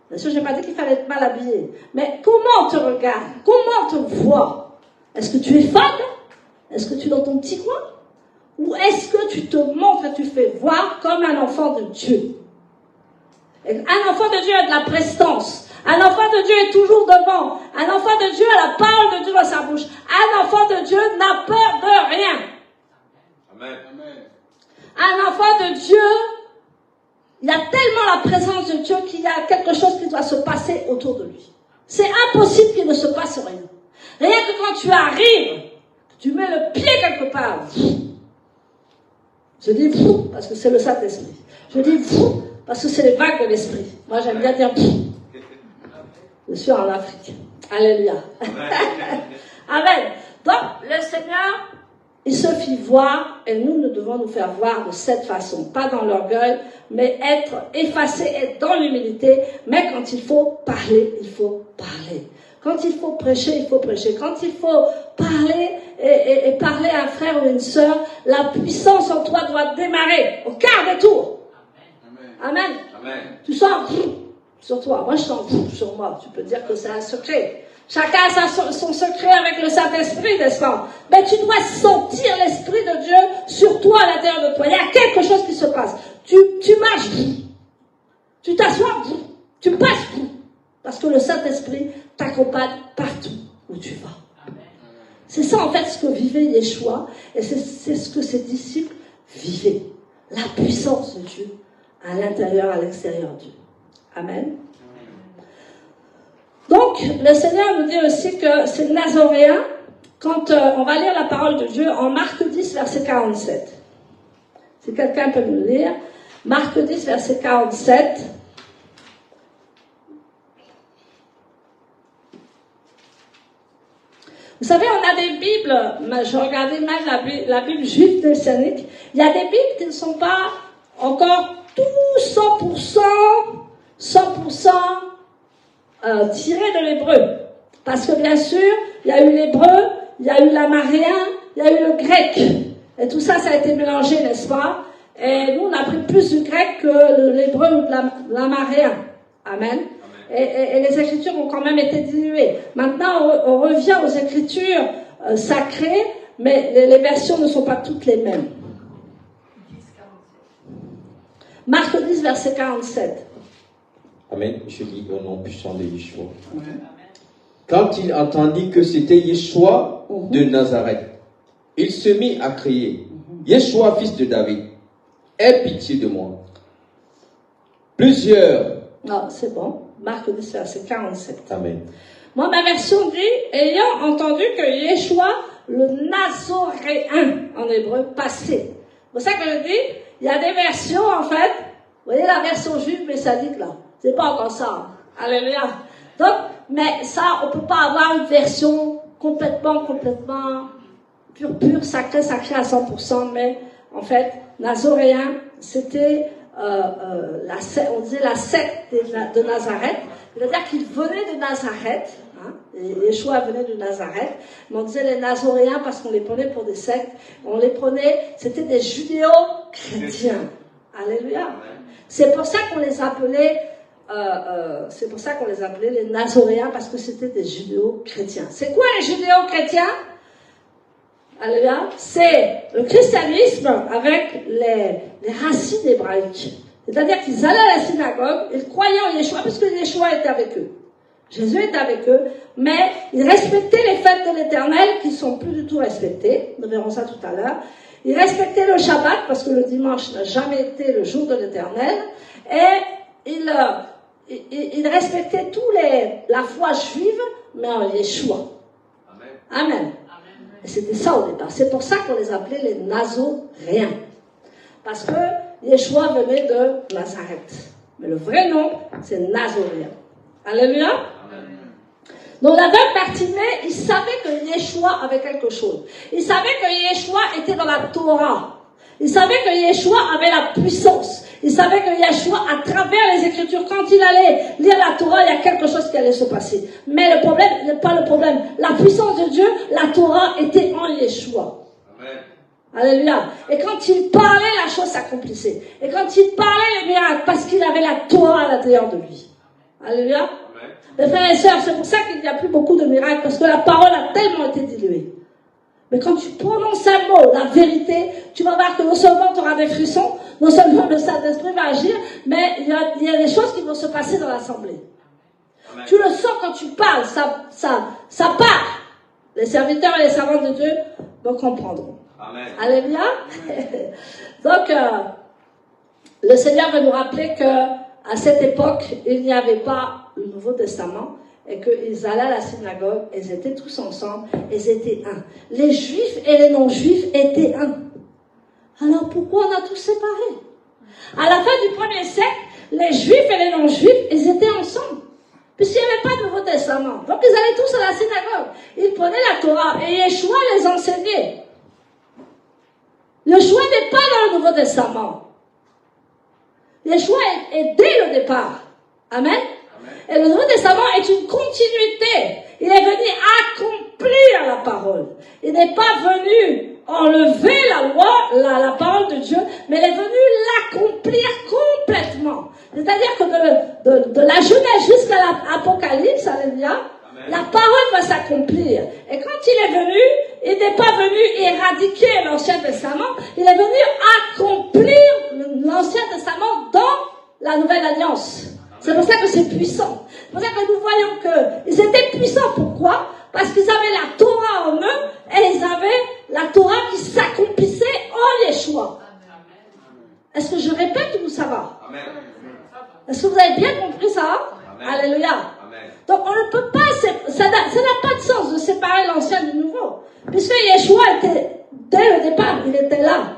Bien sûr, je n'ai pas dit qu'il fallait être mal habillé. Mais comment on te regarde? Comment on te voit? Est-ce que tu es fade? Est-ce que tu es dans ton petit coin? Ou est-ce que tu te montres et tu fais voir comme un enfant de Dieu? Et un enfant de Dieu a de la prestance. Un enfant de Dieu est toujours devant. Un enfant de Dieu a la parole de Dieu dans sa bouche. Un enfant de Dieu n'a peur de rien. Amen. Un enfant de Dieu, il y a tellement la présence de Dieu qu'il y a quelque chose qui doit se passer autour de lui. C'est impossible qu'il ne se passe rien. Rien que quand tu arrives, tu mets le pied quelque part. Je dis vous, parce que c'est le Saint-Esprit. Je dis vous, parce que c'est les vagues de l'Esprit. Moi, j'aime bien dire vous. Je suis en Afrique. Alléluia. Amen. Donc, le Seigneur, il se fit voir, et nous devons nous faire voir de cette façon. Pas dans l'orgueil, mais être effacé, être dans l'humilité. Mais quand il faut parler, il faut parler. Quand il faut prêcher, il faut prêcher. Quand il faut parler et parler à un frère ou une sœur, la puissance en toi doit démarrer au quart de tour. Amen. Amen. Tu sens sur toi. Moi, je sens sur moi. Tu peux dire que c'est un secret. Chacun a son secret avec le Saint-Esprit, n'est-ce pas? Mais tu dois sentir l'Esprit de Dieu sur toi, à l'intérieur de toi. Il y a quelque chose qui se passe. Tu marches, tu t'assois, tu passes, parce que le Saint-Esprit t'accompagne partout où tu vas. C'est ça, en fait, ce que vivait Yeshua, et c'est ce que ses disciples vivaient. La puissance de Dieu à l'intérieur, à l'extérieur de Dieu. Amen. Donc, le Seigneur nous dit aussi que c'est Nazoréen, quand on va lire la parole de Dieu en Marc 10, verset 47. Si quelqu'un peut nous lire, Marc 10, verset 47. Vous savez, on a des Bibles, je regardais même la Bible juive messianique, il y a des Bibles qui ne sont pas encore tout 100% tirées de l'hébreu. Parce que bien sûr, il y a eu l'hébreu, il y a eu l'amaréen, il y a eu le grec. Et tout ça, ça a été mélangé, n'est-ce pas? Et nous, on a pris plus du grec que l'hébreu ou de l'amaréen. Amen. Et les Écritures ont quand même été diluées. Maintenant, on revient aux Écritures sacrées, mais les versions ne sont pas toutes les mêmes. Marc 10, verset 47. Amen. Je lis au nom puissant de Yeshua. Amen. Quand il entendit que c'était Yeshua de Nazareth, il se mit à crier, Yeshua, fils de David, aie pitié de moi. Plusieurs. Non, c'est bon. Marc 10, verset 47. Amen. Moi, ma version dit, ayant entendu que Yeshua, le Nazoréen, en hébreu, passait. C'est pour ça que je dis, il y a des versions, en fait. Vous voyez la version juive messianique, là. C'est pas encore ça. Alléluia. Donc, mais ça, on peut pas avoir une version complètement pur, sacré à 100%, mais en fait, nazoréen, c'était, on disait la secte de Nazareth, c'est-à-dire qu'ils venaient de Nazareth, hein, et Yeshua venait de Nazareth, mais on disait les nazoréens parce qu'on les prenait pour des sectes, on les prenait, c'était des judéo-chrétiens. Alléluia. C'est pour ça qu'on les appelait les nazoréens, parce que c'était des judéo-chrétiens. C'est quoi les judéo-chrétiens? Alléluia. C'est le christianisme avec les racines hébraïques. C'est-à-dire qu'ils allaient à la synagogue, ils croyaient en Yeshua, parce que Yeshua était avec eux. Jésus était avec eux, mais ils respectaient les fêtes de l'Éternel, qui ne sont plus du tout respectées. Nous verrons ça tout à l'heure. Ils respectaient le Shabbat, parce que le dimanche n'a jamais été le jour de l'Éternel. Et ils respectaient la foi juive, mais en Yeshua. Amen. Amen. Et c'était ça au départ. C'est pour ça qu'on les appelait les nazoréens. Parce que Yeshua venait de Nazareth. Mais le vrai nom, c'est nazoréen. Alléluia. Amen. Donc la veuve Bartimée, il savait que Yeshua avait quelque chose. Il savait que Yeshua était dans la Torah. Il savait que Yeshua avait la puissance. Il savait que Yeshua, à travers les Écritures, quand il allait lire la Torah, il y a quelque chose qui allait se passer. Mais le problème n'est pas le problème. La puissance de Dieu, la Torah était en Yeshua. Amen. Alléluia. Et quand il parlait, la chose s'accomplissait. Et quand il parlait, les miracles, parce qu'il avait la Torah à l'intérieur de lui. Alléluia. Amen. Mes frères et sœurs, c'est pour ça qu'il n'y a plus beaucoup de miracles, parce que la parole a tellement été diluée. Mais quand tu prononces un mot, la vérité, tu vas voir que non seulement tu auras des frissons, non seulement le Saint-Esprit va agir, mais il y a des choses qui vont se passer dans l'assemblée. Amen. Tu le sens quand tu parles, ça part. Les serviteurs et les servantes de Dieu vont comprendre. Amen. Alléluia. Donc, le Seigneur veut nous rappeler qu'à cette époque, il n'y avait pas le Nouveau Testament, et qu'ils allaient à la synagogue, ils étaient tous ensemble, ils étaient un. Les juifs et les non-juifs étaient un. Alors pourquoi on a tous séparé? À la fin du 1er siècle, les juifs et les non-juifs, ils étaient ensemble. Puisqu'il n'y avait pas de Nouveau Testament. Donc ils allaient tous à la synagogue. Ils prenaient la Torah et Yeshua les enseignait. Yeshua n'est pas dans le Nouveau Testament. Yeshua est dès le départ. Amen. Et le Nouveau Testament est une continuité. Il est venu accomplir la parole. Il n'est pas venu enlever la loi, la parole de Dieu, mais il est venu l'accomplir complètement. C'est-à-dire que de la Genèse jusqu'à l'Apocalypse, alléluia, la parole va s'accomplir. Et quand il est venu, il n'est pas venu éradiquer l'Ancien Testament, il est venu accomplir l'Ancien Testament dans la Nouvelle Alliance. C'est pour ça que c'est puissant. C'est pour ça que nous voyons qu'ils étaient puissants. Pourquoi? Parce qu'ils avaient la Torah en eux et ils avaient la Torah qui s'accomplissait en Yeshua. Est-ce que je répète ou ça va? Est-ce que vous avez bien compris ça? Amen. Alléluia. Amen. Donc on ne peut pas, ça n'a pas de sens de séparer l'ancien du nouveau. Puisque Yeshua était, dès le départ, il était là.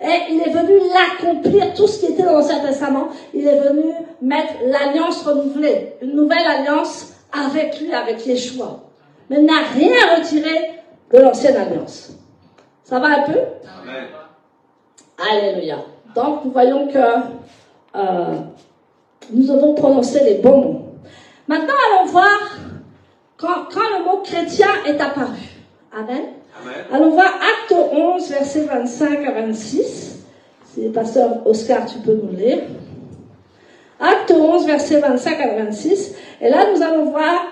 Et il est venu l'accomplir, tout ce qui était dans l'Ancien Testament. Il est venu mettre l'alliance renouvelée, une nouvelle alliance avec lui, avec Yeshua. Mais il n'a rien retiré de l'ancienne alliance. Ça va un peu? Amen. Alléluia. Donc nous voyons que nous devons prononcer les bons mots. Maintenant, allons voir quand le mot chrétien est apparu. Amen. Amen. Allons voir Acte 11, versets 25 à 26. Si pasteur Oscar, tu peux nous lire. Acte 11, versets 25 à 26. Et là, nous allons voir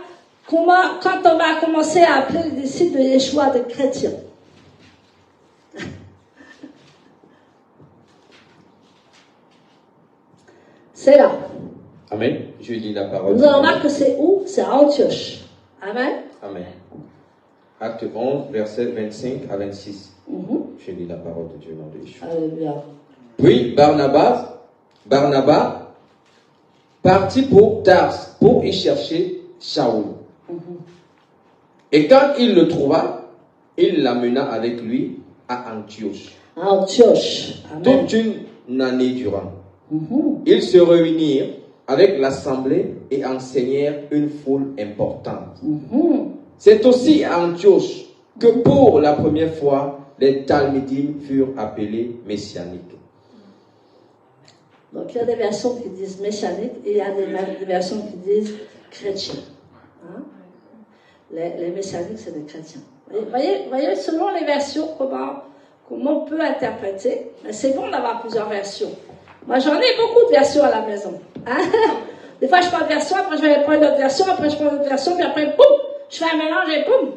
quand on va commencer à appeler les disciples de Yeshua des chrétiens. C'est là. Amen. Je lis la parole. Nous allons voir que c'est où? C'est à Antioche. Amen. Amen. Acte 11, versets 25 à 26. Je lis la parole de Dieu dans les choses. Alléluia. Puis Barnabas partit pour Tars pour y chercher Shaoul. Et quand il le trouva, il l'amena avec lui à Antioche. Antioche. Amen. Toute une année durant. Ils se réunirent avec l'assemblée et enseignèrent une foule importante. C'est aussi à Antioche que pour la première fois, les Talmudim furent appelés messianiques. Donc il y a des versions qui disent messianiques et il y a des versions qui disent chrétiens. Hein? Les messianiques, c'est des chrétiens. Voyez, selon les versions, comment on peut interpréter. Mais c'est bon d'avoir plusieurs versions. Moi, j'en ai beaucoup de versions à la maison. Hein? Des fois, je prends une version, après je vais prendre une autre version, après je prends une autre version, puis après, boum, je fais un mélange et boum.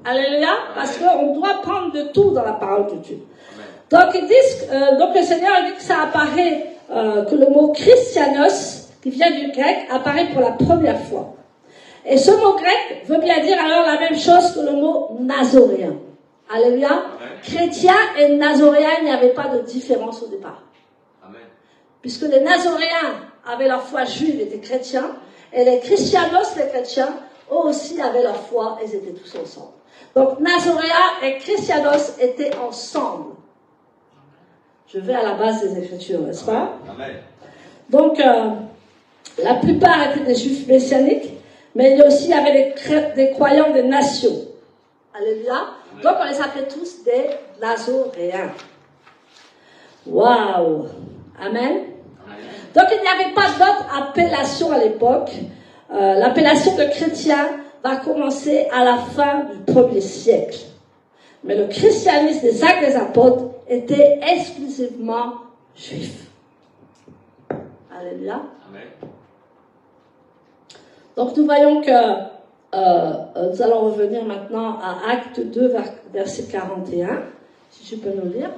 Alléluia. Parce qu'on doit prendre de tout dans la parole de Dieu. Donc, ils disent, donc le Seigneur dit que ça apparaît, que le mot christianos, qui vient du grec, apparaît pour la première fois. Et ce mot grec veut bien dire alors la même chose que le mot nazoréen. Alléluia. Amen. Chrétien et nazoréen, il n'y avait pas de différence au départ. Amen. Puisque les nazoréens avaient leur foi juive, étaient chrétiens, et les christianos, les chrétiens, eux aussi avaient leur foi, et ils étaient tous ensemble. Donc nazoréen et christianos étaient ensemble. Je vais à la base des Écritures, n'est-ce pas? Amen. Donc, la plupart étaient des juifs messianiques, mais il y aussi avait des croyants des nations. Alléluia. Amen. Donc, on les appelait tous des nazoréens. Waouh. Amen. Donc, il n'y avait pas d'autre appellation à l'époque. L'appellation de chrétien va commencer à la fin du 1er siècle. Mais le christianisme des Actes des Apôtres était exclusivement juif. Alléluia. Amen. Donc nous voyons que nous allons revenir maintenant à Acte 2, verset 41. Si je peux nous lire.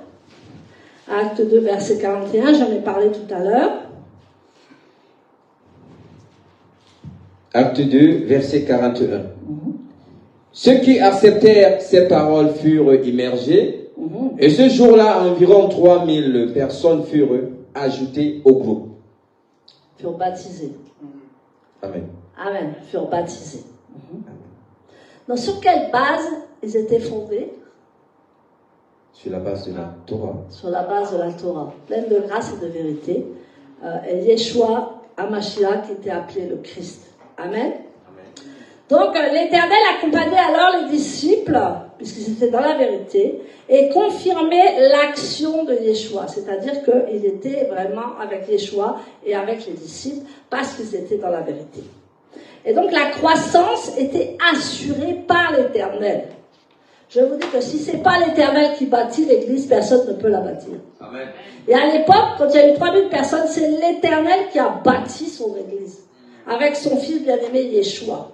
Acte 2, verset 41, j'en ai parlé tout à l'heure. Acte 2, verset 41. Ceux qui acceptèrent ces paroles furent immergés. Et ce jour-là, environ 3000 personnes furent ajoutées au groupe. Furent baptisées. Amen. Amen. Furent baptisés. Donc, sur quelle base ils étaient fondés? Sur la base de la Torah. Sur la base de la Torah, pleine de grâce et de vérité. Et Yeshua, Hamashiach, qui était appelé le Christ. Amen. Donc, l'Éternel accompagnait alors les disciples, puisqu'ils étaient dans la vérité, et confirmait l'action de Yeshua. C'est-à-dire qu'il était vraiment avec Yeshua et avec les disciples, parce qu'ils étaient dans la vérité. Et donc, la croissance était assurée par l'Éternel. Je vous dis que si ce n'est pas l'Éternel qui bâtit l'Église, personne ne peut la bâtir. Amen. Et à l'époque, quand il y a eu 3000 personnes, c'est l'Éternel qui a bâti son Église, avec son fils bien-aimé Yeshua.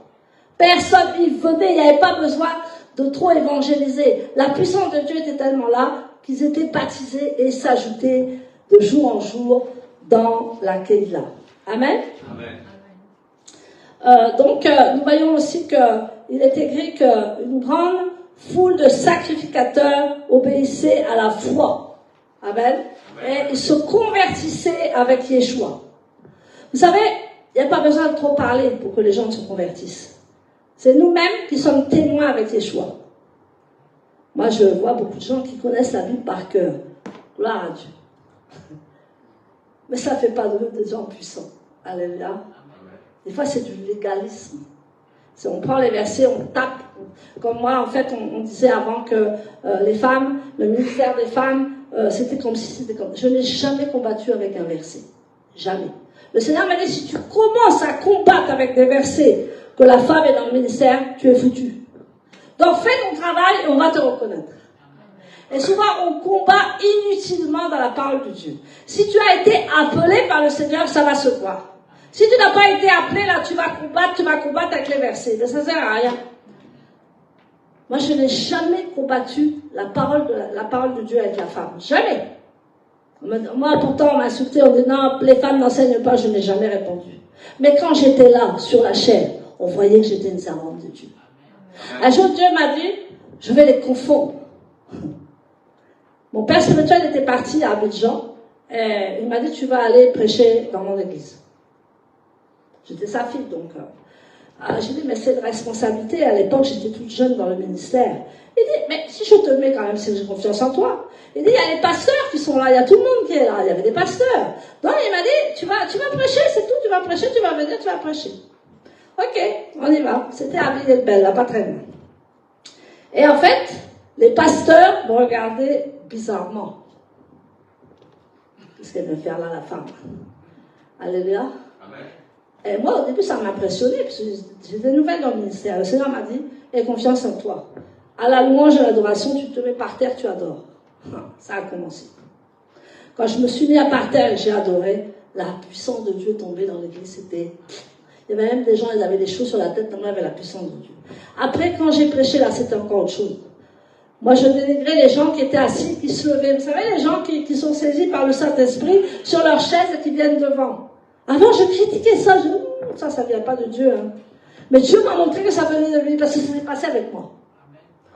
Personne n'y venait, il n'y avait pas besoin de trop évangéliser. La puissance de Dieu était tellement là qu'ils étaient baptisés et s'ajoutaient de jour en jour dans la Keïla. Amen. Amen. Donc, nous voyons aussi qu'il est écrit qu'une grande foule de sacrificateurs obéissaient à la foi. Amen. Et ils se convertissaient avec Yeshua. Vous savez, il n'y a pas besoin de trop parler pour que les gens se convertissent. C'est nous-mêmes qui sommes témoins avec Yeshua. Moi, je vois beaucoup de gens qui connaissent la Bible par cœur. Gloire à Dieu. Mais ça ne fait pas de nous des gens puissants. Alléluia. Des fois, c'est du légalisme. On prend les versets, on tape. Comme moi, en fait, on disait avant que les femmes, le ministère des femmes, c'était comme si c'était comme... Je n'ai jamais combattu avec un verset. Jamais. Le Seigneur m'a dit, si tu commences à combattre avec des versets, que la femme est dans le ministère, tu es foutu. Donc fais ton travail et on va te reconnaître. Et souvent on combat inutilement dans la parole de Dieu. Si tu as été appelé par le Seigneur, ça va se voir. Si tu n'as pas été appelé, là tu vas combattre avec les versets. Mais ça ne sert à rien. Moi je n'ai jamais combattu la parole de Dieu avec la femme. Jamais. Moi pourtant on m'a insulté, on dit non, les femmes n'enseignent pas, je n'ai jamais répondu. Mais quand j'étais là, sur la chair, on voyait que j'étais une servante de Dieu. Un jour, Dieu m'a dit, je vais les confondre. Mon père spirituel était parti à Abidjan, et il m'a dit, tu vas aller prêcher dans mon église. J'étais sa fille, donc. J'ai dit, mais c'est une responsabilité. À l'époque, j'étais toute jeune dans le ministère. Il dit, mais si je te mets quand même, c'est que j'ai confiance en toi. Il dit, il y a les pasteurs qui sont là, il y a tout le monde qui est là, il y avait des pasteurs. Donc, il m'a dit, tu vas prêcher, c'est tout, tu vas prêcher, tu vas venir, tu vas prêcher. Ok, on y va. C'était à Villers-Belle, là, pas très loin. Et en fait, les pasteurs me regardaient bizarrement. Qu'est-ce qu'elle veut faire là, la femme? Alléluia. Amen. Et moi, au début, ça m'impressionnait, parce que j'étais nouvelle dans le ministère. Le Seigneur m'a dit, aie confiance en toi. À la louange et à l'adoration, tu te mets par terre, tu adores. Ça a commencé. Quand je me suis mis à par terre et j'ai adoré, la puissance de Dieu est tombée dans l'église. Il y avait même des gens, ils avaient des choses sur la tête, tellement il y avait la puissance de Dieu. Après, quand j'ai prêché, là, c'était encore autre chose. Moi, je dénigrais les gens qui étaient assis, qui se levaient. Vous savez, les gens qui sont saisis par le Saint-Esprit sur leur chaise et qui viennent devant. Avant, je critiquais ça. Ça vient pas de Dieu. Hein. Mais Dieu m'a montré que ça venait de lui, parce que ça s'est passé avec moi.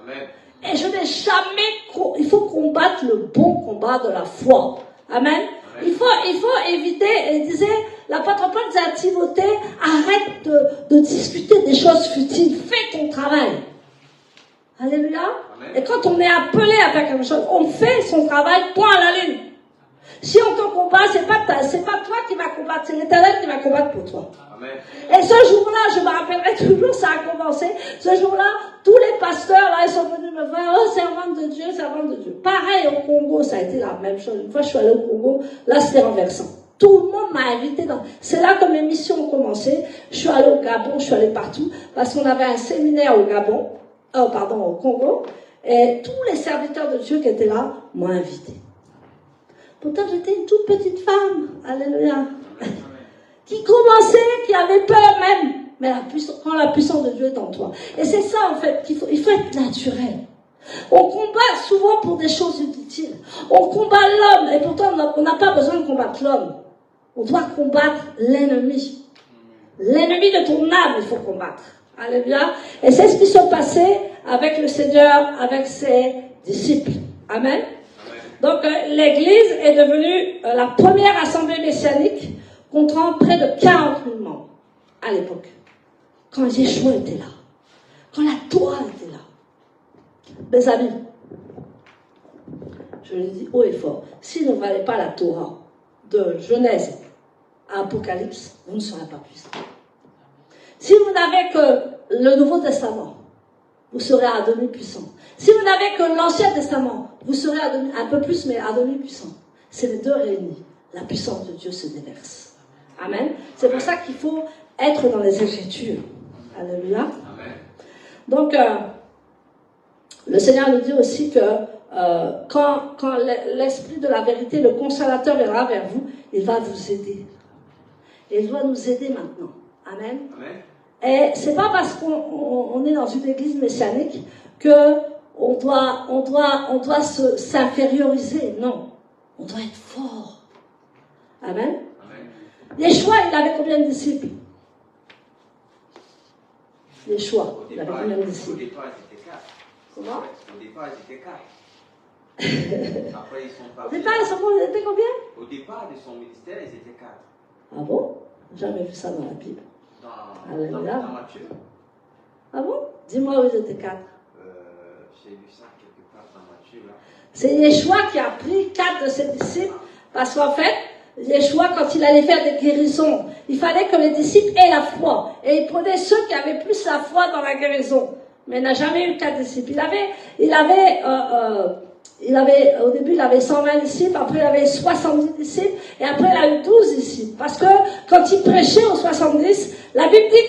Amen. Et je n'ai jamais... Il faut combattre le bon combat de la foi. Amen. Amen. Il faut éviter, et disait, l'apôtre Paul disait à Timothée, arrête de discuter des choses futiles. Fais ton travail. Alléluia. Amen. Et quand on est appelé à faire quelque chose, on fait son travail, point à la ligne. Si on te combat, c'est pas toi qui vas combattre, c'est l'Éternel qui va combattre pour toi. Amen. Et ce jour-là, je me rappellerai toujours, ça a commencé. Ce jour-là, tous les pasteurs, là, ils sont venus me voir, oh, servante de Dieu, servante de Dieu. Pareil, au Congo, ça a été la même chose. Une fois, je suis allée au Congo, là, c'était renversant. Tout le monde m'a invité dans... C'est là que mes missions ont commencé. Je suis allée au Gabon, je suis allée partout, parce qu'on avait un séminaire au Gabon, au Congo, et tous les serviteurs de Dieu qui étaient là m'ont invité. Pourtant, j'étais une toute petite femme, alléluia, qui commençait, qui avait peur même, mais quand la puissance de Dieu est en toi. Et c'est ça, en fait, il faut être naturel. On combat souvent pour des choses inutiles. On combat l'homme, et pourtant, on n'a pas besoin de combattre l'homme. On doit combattre l'ennemi. L'ennemi de ton âme, il faut combattre. Alléluia. Et c'est ce qui s'est passé avec le Seigneur, avec ses disciples. Amen. Donc, l'église est devenue la première assemblée messianique comptant près de 40 000 membres à l'époque. Quand Yeshua était là. Quand la Torah était là. Mes amis, je le dis haut et fort, s'il ne valait pas la Torah de Genèse à Apocalypse, vous ne serez pas puissant. Si vous n'avez que le Nouveau Testament, vous serez à demi puissant. Si vous n'avez que l'Ancien Testament, vous serez un peu plus, mais à demi puissant. C'est les deux réunis. La puissance de Dieu se déverse. Amen. C'est pour ça qu'il faut être dans les Écritures. Alléluia. Amen. Donc, le Seigneur nous dit aussi que quand l'Esprit de la vérité, le Consolateur viendra vers vous, il va vous aider. Et il doit nous aider maintenant. Amen. Amen. Et c'est pas parce qu'on est dans une église messianique que on doit s'inférioriser. Non. On doit être fort. Amen. Yeshua, il avait combien de disciples? Yeshua, il avait combien de disciples? Au départ, ils étaient 4. Comment? Au départ, ils étaient 4. Après, ils sont partis. Au départ, ils étaient combien? Au départ de son ministère, ils étaient 4. Ah bon? Jamais vu ça dans la Bible. Dans Matthieu. Ah bon? Dis-moi où ils étaient 4. J'ai lu ça quelque part dans Matthieu. Là. C'est Yeshua qui a pris 4 de ses disciples, parce qu'en fait, Yeshua, quand il allait faire des guérisons, il fallait que les disciples aient la foi. Et il prenait ceux qui avaient plus la foi dans la guérison. Mais il n'a jamais eu 4 disciples. Au début, il avait 120 disciples, après il avait 70 disciples, et après il a eu 12 disciples. Parce que quand il prêchait aux 70, la Bible dit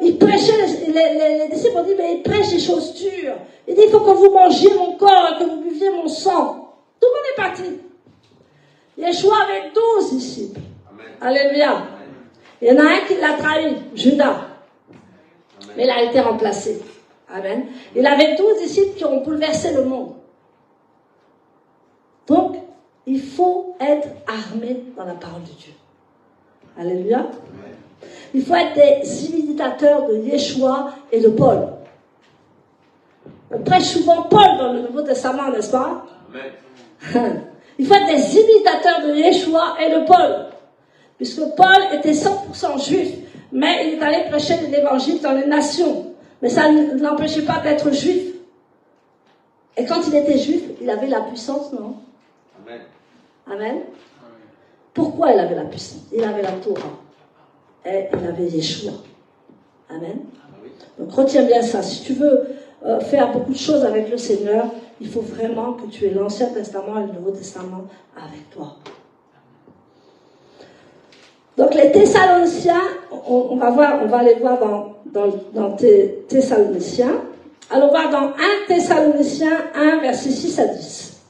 qu'il prêchait, les disciples ont dit, mais il prêche des choses dures. Il dit, il faut que vous mangiez mon corps et que vous buviez mon sang. Tout le monde est parti. Yeshua avait 12 disciples. Amen. Alléluia. Amen. Il y en a un qui l'a trahi, Judas. Amen. Mais il a été remplacé. Amen. Il avait 12 disciples qui ont bouleversé le monde. Donc, il faut être armé dans la parole de Dieu. Alléluia. Amen. Il faut être des imitateurs de Yeshua et de Paul. On prêche souvent Paul dans le Nouveau Testament, n'est-ce pas? Amen. Il faut être des imitateurs de Yeshua et de Paul. Puisque Paul était 100% juif, mais il est allé prêcher l'évangile dans les nations. Mais ça ne l'empêchait pas d'être juif. Et quand il était juif, il avait la puissance, non? Amen. Amen. Pourquoi il avait la puissance? Il avait la Torah. Et il avait Yeshua. Amen. Donc retiens bien ça. Si tu veux faire beaucoup de choses avec le Seigneur, il faut vraiment que tu aies l'Ancien Testament et le Nouveau Testament avec toi. Donc les Thessaloniciens, on va les voir dans Thessaloniciens. Alors on va dans 1 Thessaloniciens 1, versets 6 à 10.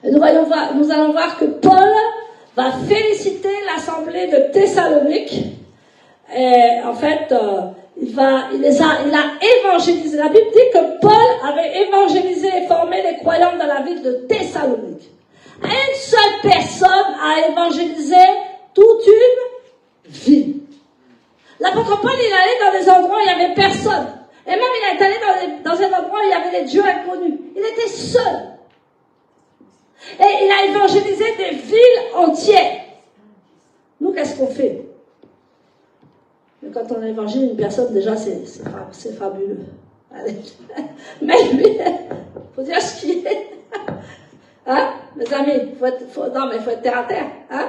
Et nous allons voir que Paul va féliciter l'assemblée de Thessalonique. Et en fait, il a évangélisé. La Bible dit que Paul avait évangélisé et formé les croyants dans la ville de Thessalonique. Une seule personne a évangélisé toute une ville. L'apôtre Paul, il allait dans des endroits où il n'y avait personne. Et même il est allé dans un endroit où il y avait des dieux inconnus. Il était seul. Et il a évangélisé des villes entières. Nous, qu'est-ce qu'on fait? Mais quand on évangélise une personne, déjà, c'est fabuleux. Allez. Mais lui, il faut dire ce qu'il est. Hein, mes amis, mais il faut être terre à terre. Hein?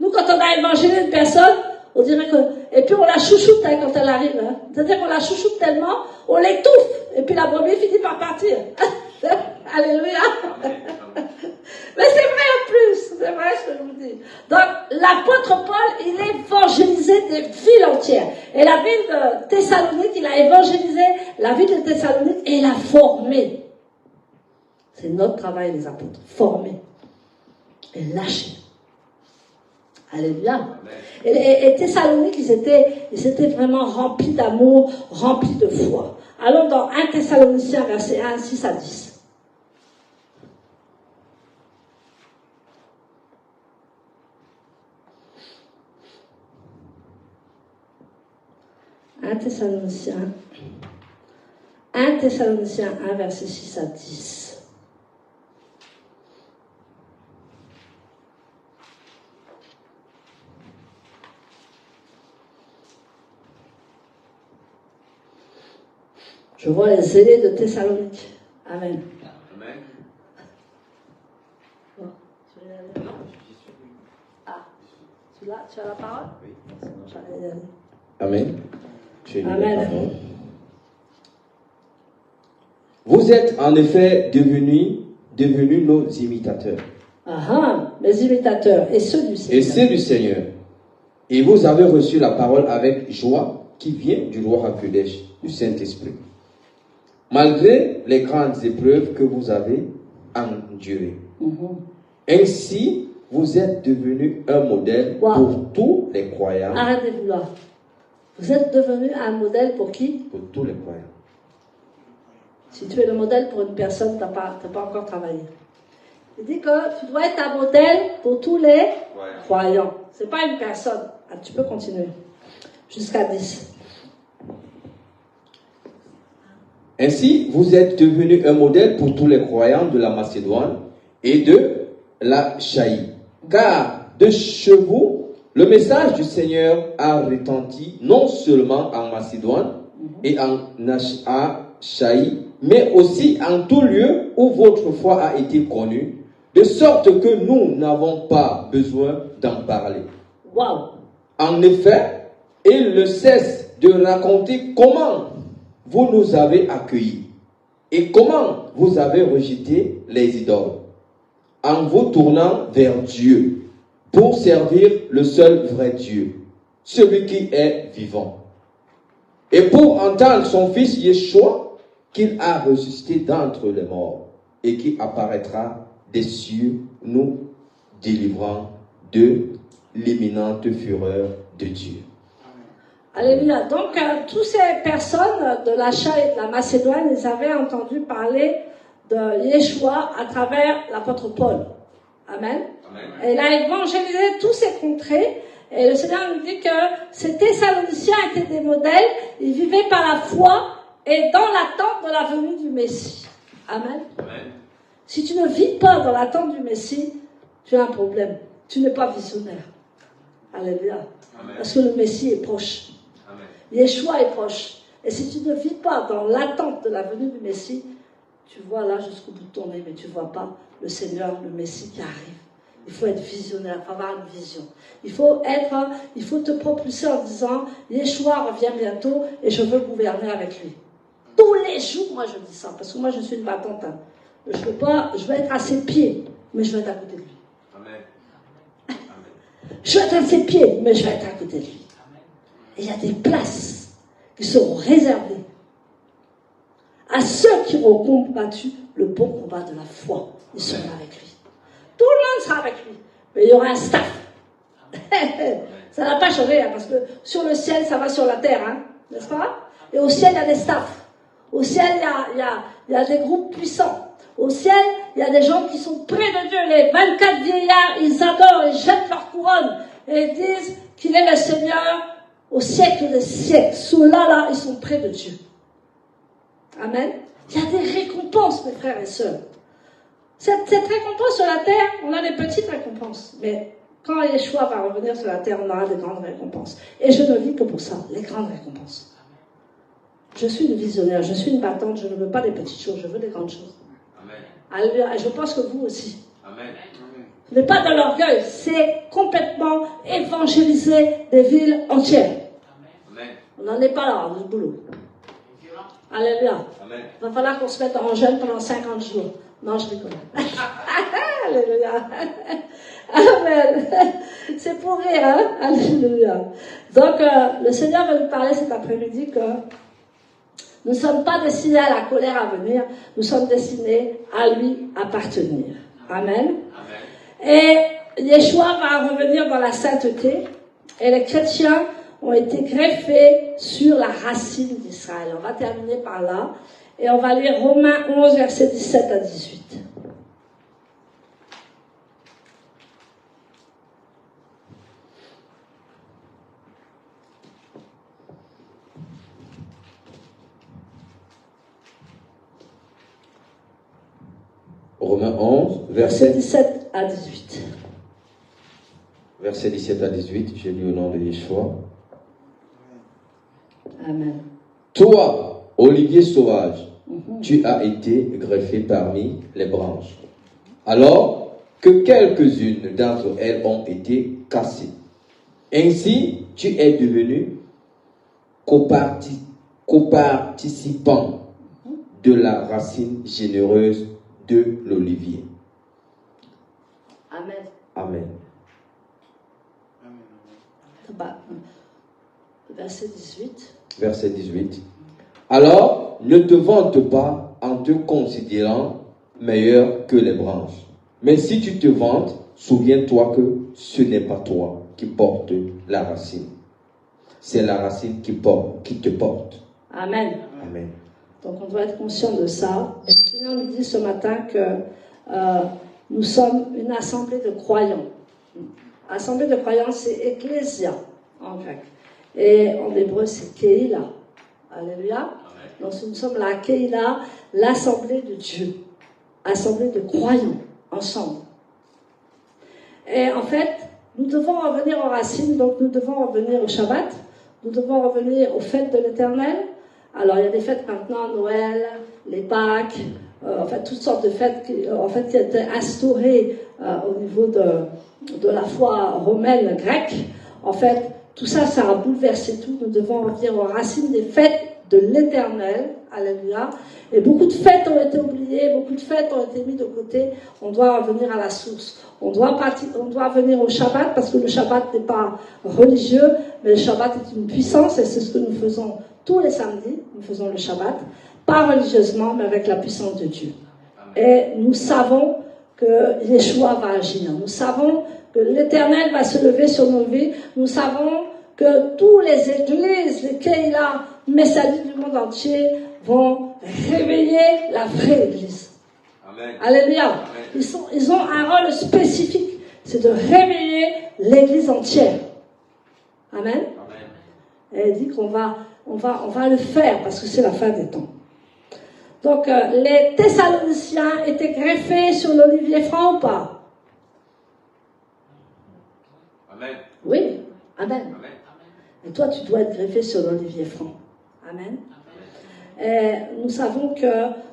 Nous, quand on a évangélisé une personne, on dirait que... Et puis on la chouchoute hein, quand elle arrive. Hein. C'est-à-dire qu'on la chouchoute tellement, on l'étouffe. Et puis la brebis finit par partir. Alléluia. Mais c'est vrai en plus. C'est vrai ce que je vous dis. Donc, l'apôtre Paul, il a évangélisé des villes entières. Et la ville de Thessalonique, il a évangélisé la ville de Thessalonique et il a formé. C'est notre travail, les apôtres. Former. Et lâcher. Alléluia. Et Thessalonique, ils étaient vraiment remplis d'amour, remplis de foi. Allons dans 1 Thessaloniciens, verset 1, 6 à 10. Un Thessaloniciens 1, verset 6 à 10. Je vois les zélés de Thessalonique. Amen. Amen. Bon, tu veux y aller? Ah, celui-là, tu as la parole? Oui. Sinon, j'allais y aller. Amen. Amen. Vous êtes en effet devenus nos imitateurs. Ah, mes imitateurs et ceux du Seigneur. Et ceux du Seigneur. Et vous avez reçu la parole avec joie qui vient du roi HaKodesh, du Saint-Esprit. Malgré les grandes épreuves que vous avez endurées. Ainsi, vous êtes devenus un modèle pour tous les croyants. Arrêtez-vous là. Vous êtes devenu un modèle pour qui? Pour tous les croyants. Si tu es le modèle pour une personne, tu n'as pas encore travaillé. Il dit que tu dois être un modèle pour tous les croyants. Ce n'est pas une personne. Ah, tu peux continuer. Jusqu'à 10. Ainsi, vous êtes devenus un modèle pour tous les croyants de la Macédoine et de la Chaïe. Car de chez vous, le message du Seigneur a retenti non seulement en Macédoine et en Chaïe, mais aussi en tout lieu où votre foi a été connue, de sorte que nous n'avons pas besoin d'en parler. Wow. En effet, il ne cesse de raconter comment vous nous avez accueillis et comment vous avez rejeté les idoles en vous tournant vers Dieu pour servir le seul vrai Dieu, celui qui est vivant. Et pour entendre son fils Yeshua, qu'il a ressuscité d'entre les morts et qui apparaîtra des cieux, nous délivrant de l'imminente fureur de Dieu. Alléluia. Donc, toutes ces personnes de l'Achaïe et de la Macédoine, ils avaient entendu parler de Yeshua à travers l'apôtre Paul. Amen. Amen. Et il a évangélisé tous ces contrées. Et le Seigneur nous dit que ces Thessaloniciens étaient des modèles. Ils vivaient par la foi et dans l'attente de la venue du Messie. Amen. Amen. Si tu ne vis pas dans l'attente du Messie, tu as un problème. Tu n'es pas visionnaire. Alléluia. Amen. Parce que le Messie est proche. Amen. Yeshua est proche. Et si tu ne vis pas dans l'attente de la venue du Messie, tu vois là jusqu'au bout de ton nez, mais tu ne vois pas le Seigneur, le Messie qui arrive. Il faut être visionnaire, il faut avoir une vision. Il faut te propulser en disant, Yeshua revient bientôt et je veux gouverner avec lui. Tous les jours, moi je dis ça, parce que moi je suis une battante. Hein. Je veux être à ses pieds, mais je vais être à côté de lui. Amen. Je vais être à ses pieds, mais je vais être à côté de lui. Et il y a des places qui seront réservées à ceux qui auront combattu le bon combat de la foi. Ils seront avec lui. Tout le monde sera avec lui. Mais il y aura un staff. Ça n'a pas changé, hein, parce que sur le ciel, ça va sur la terre, hein, n'est-ce pas? Et au ciel, il y a des staffs. Au ciel, il y a des groupes puissants. Au ciel, il y a des gens qui sont près de Dieu. Les 24 vieillards, ils adorent, ils jettent leur couronne. Et ils disent qu'il est le Seigneur au siècle des siècles. Ceux-là, ils sont près de Dieu. Amen. Il y a des récompenses, mes frères et sœurs. Cette récompense sur la terre, on a des petites récompenses. Mais quand Yeshua va revenir sur la terre, on aura des grandes récompenses. Et je ne vis que pour ça, les grandes récompenses. Je suis une visionnaire, je suis une battante, je ne veux pas des petites choses, je veux des grandes choses. Alléluia. Et je pense que vous aussi. Amen. Ce n'est pas de l'orgueil, c'est complètement évangéliser des villes entières. Amen. On n'en est pas là, le boulot. Alléluia. Amen. Il va falloir qu'on se mette en jeûne pendant 50 jours. Non, je rigole. Alléluia. Amen. C'est pour rire, hein? Alléluia. Donc, le Seigneur va nous parler cet après-midi que nous ne sommes pas destinés à la colère à venir, nous sommes destinés à lui appartenir. Amen. Amen. Et Yeshua va revenir dans la sainteté, et les chrétiens ont été greffés sur la racine d'Israël. On va terminer par là, et on va lire Romains 11, versets 17 à 18. Romains 11, verset 17 à 18. Verset 17 à 18, j'ai lu au nom de Yeshua. Amen. Toi, olivier sauvage, tu as été greffé parmi les branches. Alors que quelques-unes d'entre elles ont été cassées. Ainsi, tu es devenu coparticipant de la racine généreuse de l'olivier. Amen. Amen. Verset 18. Verset 18. Alors, ne te vante pas en te considérant meilleur que les branches. Mais si tu te vantes, souviens-toi que ce n'est pas toi qui portes la racine. C'est la racine qui te porte. Amen. Amen. Donc on doit être conscient de ça. Et le Seigneur nous dit ce matin que nous sommes une assemblée de croyants. Assemblée de croyants, c'est ecclésia en grec. Et en hébreu, c'est keila. Alléluia. Donc nous sommes la keila, l'assemblée de Dieu. Assemblée de croyants, ensemble. Et en fait, nous devons revenir aux racines, donc nous devons revenir au Shabbat, nous devons revenir aux fêtes de l'Éternel. Alors, il y a des fêtes maintenant, Noël, les Pâques, en fait, toutes sortes de fêtes qui étaient instaurées au niveau de la foi romaine, grecque. En fait, tout ça, ça a bouleversé tout. Nous devons revenir aux racines des fêtes de l'Éternel. Alléluia. Et beaucoup de fêtes ont été oubliées, beaucoup de fêtes ont été mises de côté. On doit revenir à la source. On doit venir au Shabbat, parce que le Shabbat n'est pas religieux, mais le Shabbat est une puissance, et c'est ce que nous faisons tous les samedis. Nous faisons le Shabbat, pas religieusement, mais avec la puissance de Dieu. Et nous savons que Yeshua va agir. Nous savons que l'Éternel va se lever sur nos vies. Nous savons que toutes les églises, les Keila, Messalis du monde entier vont réveiller la vraie église. Amen. Alléluia. Amen. Ils ont un rôle spécifique, c'est de réveiller l'église entière. Amen. Amen. Et il dit qu'on va le faire parce que c'est la fin des temps. Donc, les Thessaloniciens étaient greffés sur l'olivier franc ou pas? Amen. Oui. Amen. Amen. Et toi, tu dois être greffé sur l'olivier franc. Amen. Et nous savons que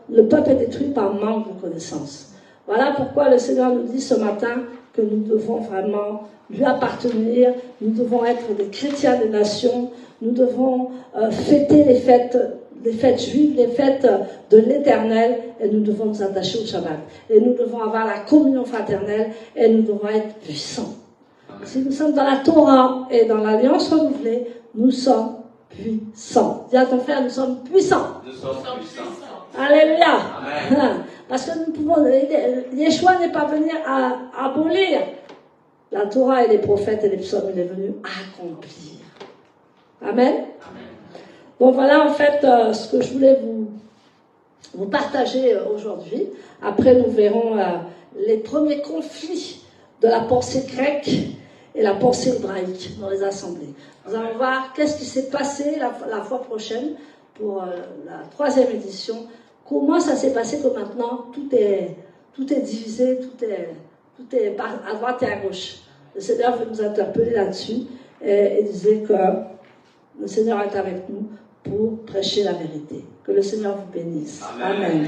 le peuple est détruit par manque de connaissance. Voilà pourquoi le Seigneur nous dit ce matin que nous devons vraiment lui appartenir, nous devons être des chrétiens des nations, nous devons fêter les fêtes les fêtes juives, les fêtes de l'Éternel, et nous devons nous attacher au Shabbat. Et nous devons avoir la communion fraternelle, et nous devons être puissants. Si nous sommes dans la Torah et dans l'Alliance renouvelée, nous sommes puissants. Dis à ton frère, nous sommes puissants. Nous sommes puissants. Alléluia. Amen. Parce que nous pouvons, Yeshua n'est pas venu à abolir la Torah et les prophètes et les psaumes, il est venu accomplir. Amen. Amen. Bon, voilà en fait ce que je voulais vous partager aujourd'hui. Après, nous verrons les premiers conflits de la pensée grecque et la pensée hébraïque dans les assemblées. Nous allons voir qu'est-ce qui s'est passé la fois prochaine pour la 3e édition. Comment ça s'est passé que maintenant tout est divisé, tout est à droite et à gauche. Le Seigneur veut nous interpeller là-dessus et disait que le Seigneur est avec nous pour prêcher la vérité. Que le Seigneur vous bénisse. Amen. Amen.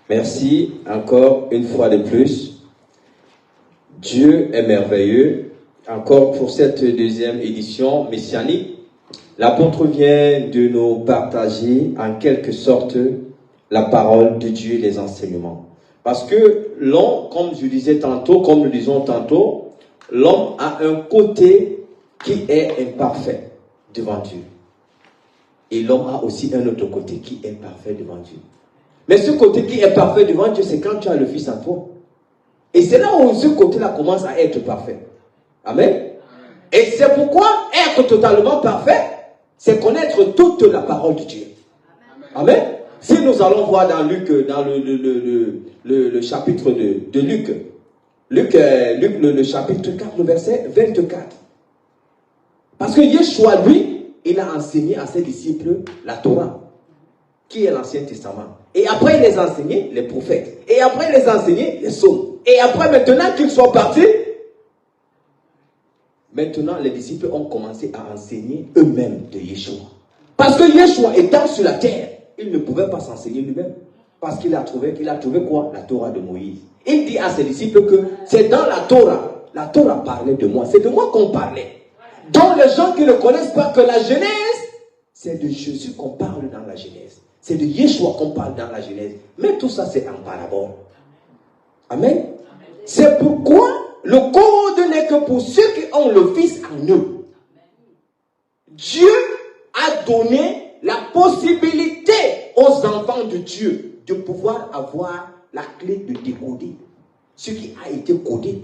Merci encore une fois de plus. Dieu est merveilleux. Encore pour cette 2e édition messianique, l'apôtre vient de nous partager en quelque sorte la parole de Dieu et les enseignements. Parce que l'homme, comme je disais tantôt, comme nous disons tantôt, l'homme a un côté qui est imparfait devant Dieu. Et l'homme a aussi un autre côté qui est parfait devant Dieu. Mais ce côté qui est parfait devant Dieu, c'est quand tu as le Fils en toi. Et c'est là où ce côté-là commence à être parfait. Amen. Et c'est pourquoi être totalement parfait, c'est connaître toute la parole de Dieu. Amen. Si nous allons voir dans Luc, dans le chapitre de Luc, le chapitre 4, le verset 24. Parce que Yeshua, lui, il a enseigné à ses disciples la Torah, qui est l'Ancien Testament. Et après, il les a enseignés les prophètes. Et après, il les a enseignés les psaumes. Et après, maintenant qu'ils sont partis, maintenant, les disciples ont commencé à enseigner eux-mêmes de Yeshua. Parce que Yeshua étant sur la terre, il ne pouvait pas s'enseigner lui-même. Parce qu'il a trouvé quoi? La Torah de Moïse. Il dit à ses disciples que c'est dans la Torah parlait de moi. C'est de moi qu'on parlait. Donc les gens qui ne connaissent pas que la Genèse, c'est de Jésus qu'on parle dans la Genèse. C'est de Yeshua qu'on parle dans la Genèse. Mais tout ça, c'est en parabole. Amen. C'est pourquoi le code n'est que pour ceux qui ont le Fils en eux. Dieu a donné la possibilité aux enfants de Dieu de pouvoir avoir la clé de décoder ce qui a été codé.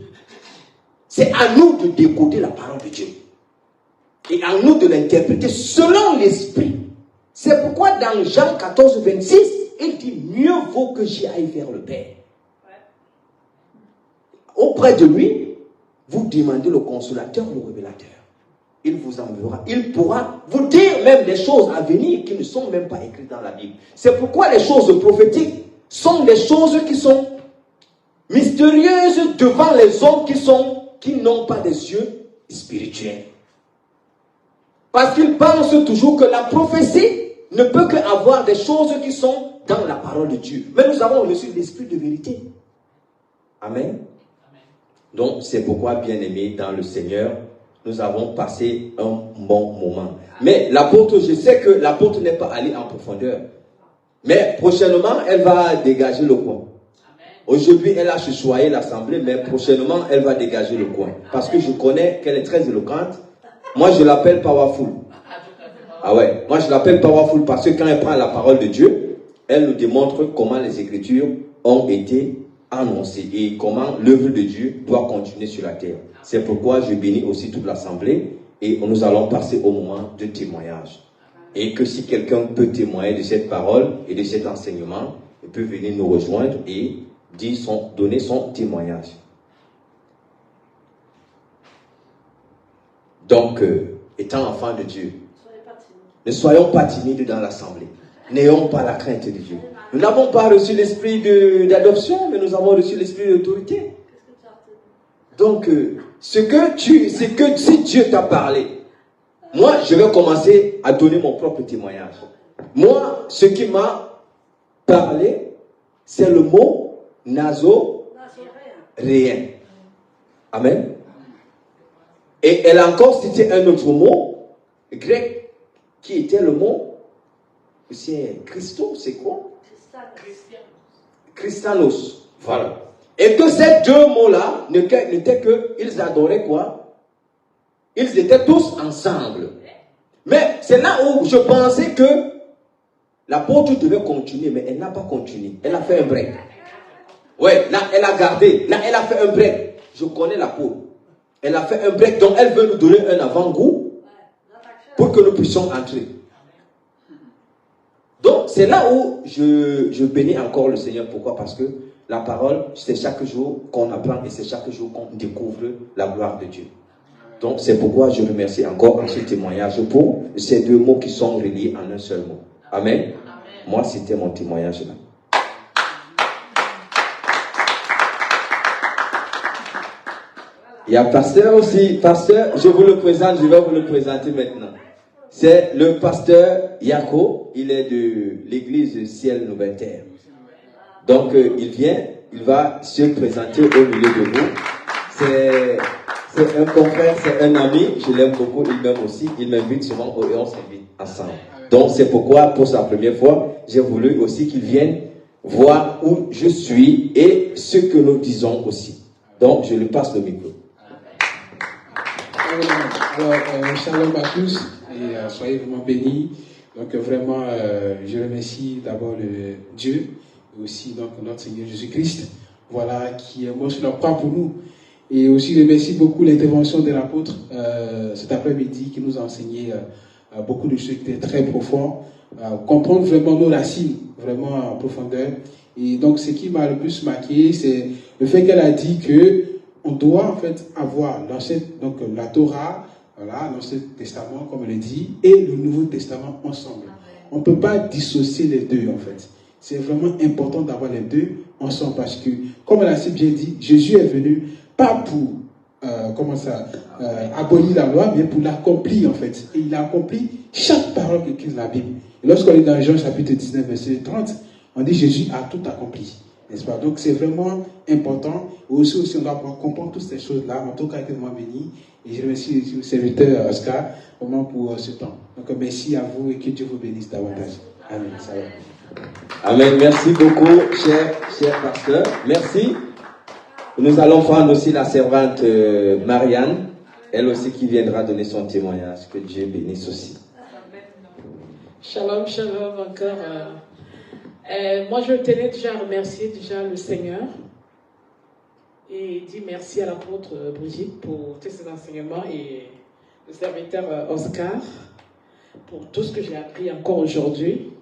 C'est à nous de décoder la parole de Dieu. Et à nous de l'interpréter selon l'esprit. C'est pourquoi dans Jean 14, 26, il dit mieux vaut que j'y aille vers le Père. Auprès de lui, vous demandez le consolateur, le révélateur. Il vous enverra. Il pourra vous dire même des choses à venir qui ne sont même pas écrites dans la Bible. C'est pourquoi les choses prophétiques sont des choses qui sont mystérieuses devant les hommes qui n'ont pas des yeux spirituels. Parce qu'ils pensent toujours que la prophétie ne peut qu'avoir des choses qui sont dans la parole de Dieu. Mais nous avons reçu l'esprit de vérité. Amen. Donc, c'est pourquoi, bien-aimés dans le Seigneur, nous avons passé un bon moment. Mais l'apôtre, je sais que l'apôtre n'est pas allé en profondeur. Mais prochainement, elle va dégager le coin. Aujourd'hui, elle a choisi l'assemblée, mais prochainement, elle va dégager le coin. Parce que je connais qu'elle est très éloquente. Moi, je l'appelle Powerful. Ah ouais, moi je l'appelle Powerful parce que quand elle prend la parole de Dieu, elle nous démontre comment les Écritures ont été annoncées et comment l'œuvre de Dieu doit continuer sur la terre. C'est pourquoi je bénis aussi toute l'assemblée et nous allons passer au moment de témoignage. Et que si quelqu'un peut témoigner de cette parole et de cet enseignement, il peut venir nous rejoindre et donner son témoignage. Donc, étant enfant de Dieu, ne soyons pas timides dans l'assemblée. N'ayons pas la crainte de Dieu. Nous n'avons pas reçu l'esprit d'adoption, mais nous avons reçu l'esprit d'autorité. Donc, si Dieu t'a parlé, moi, je vais commencer à donner mon propre témoignage. Moi, ce qui m'a parlé, c'est le mot nazoréen. Amen. Et elle a encore cité un autre mot grec qui était le mot, c'est Christo, c'est quoi? Christianos. Voilà. Et que ces deux mots-là n'étaient qu'ils adoraient quoi? Ils étaient tous ensemble. Mais c'est là où je pensais que l'apôtre devait continuer, mais elle n'a pas continué. Elle a fait un break. Ouais, là, elle a gardé. Là, elle a fait un break. Je connais l'apôtre. Elle a fait un break, donc elle veut nous donner un avant-goût pour que nous puissions entrer. Donc, c'est là où je bénis encore le Seigneur. Pourquoi? Parce que la parole, c'est chaque jour qu'on apprend et c'est chaque jour qu'on découvre la gloire de Dieu. Donc, c'est pourquoi je remercie encore en ce témoignage pour ces deux mots qui sont reliés en un seul mot. Amen. Amen. Moi, c'était mon témoignage là. Il y a pasteur aussi. Pasteur, je vous le présente, je vais vous le présenter maintenant. C'est le pasteur Yako. Il est de l'église Ciel Nouvelle Terre. Donc, il va se présenter au milieu de vous. C'est un confrère, c'est un ami. Je l'aime beaucoup, il m'aime aussi. Il m'invite souvent et on s'invite ensemble. Donc, c'est pourquoi, pour sa première fois, j'ai voulu aussi qu'il vienne voir où je suis et ce que nous disons aussi. Donc, je lui passe le micro. Alors, shalom à tous et soyez vraiment bénis. Donc vraiment, je remercie d'abord Dieu et aussi donc notre Seigneur Jésus-Christ, voilà, qui est mort sur la croix pour nous. Et aussi je remercie beaucoup l'intervention de l'apôtre cet après-midi qui nous a enseigné beaucoup de choses qui étaient très profondes, comprendre vraiment nos racines, vraiment en profondeur. Et donc ce qui m'a le plus marqué, c'est le fait qu'elle a dit que on doit en fait avoir donc la Torah, voilà, l'Ancien Testament, comme elle le dit, et le Nouveau Testament ensemble. On ne peut pas dissocier les deux, en fait. C'est vraiment important d'avoir les deux ensemble parce que, comme elle a si bien dit, Jésus est venu pas pour abolir la loi, mais pour l'accomplir, en fait. Et il a accompli chaque parole qu'écrit la Bible. Et lorsqu'on est dans Jean chapitre 19, verset 30, on dit Jésus a tout accompli. N'est-ce pas? Donc c'est vraiment important. Aussi, on doit comprendre toutes ces choses-là. En tout cas, extrêmement béni. Et je remercie le serviteur Oscar vraiment pour ce temps. Donc merci à vous et que Dieu vous bénisse davantage. Amen. Ça va. Amen. Merci beaucoup, cher pasteur. Merci. Nous allons prendre aussi la servante Marianne, elle aussi qui viendra donner son témoignage. Que Dieu bénisse aussi. Shalom, shalom encore. Moi, je tenais déjà à remercier le Seigneur et dire merci à l'apôtre Brigitte pour tous ses enseignements et le serviteur Oscar pour tout ce que j'ai appris encore aujourd'hui.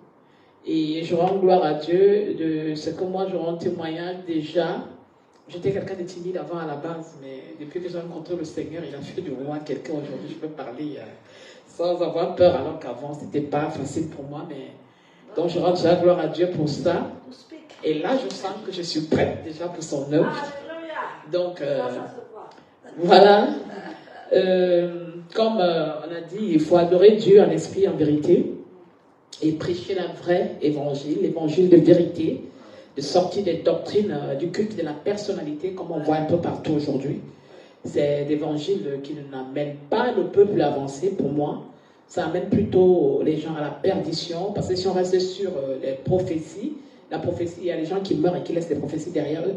Et je rends gloire à Dieu de ce que moi je rends témoignage déjà. J'étais quelqu'un de timide avant à la base, mais depuis que j'ai rencontré le Seigneur, il a fait de moi quelqu'un aujourd'hui. Je peux parler sans avoir peur, alors qu'avant c'était pas facile pour moi, mais donc je rends déjà gloire à Dieu pour ça. Et là, je sens que je suis prête déjà pour son œuvre. Donc, voilà. Comme on a dit, il faut adorer Dieu en esprit et en vérité et prêcher la vraie évangile, l'évangile de vérité, de sortir des doctrines du culte de la personnalité, comme on voit un peu partout aujourd'hui. C'est l'évangile qui n'amène pas le peuple à avancer, pour moi. Ça amène plutôt les gens à la perdition, parce que si on reste sur les prophéties, la prophétie, il y a des gens qui meurent et qui laissent les prophéties derrière eux.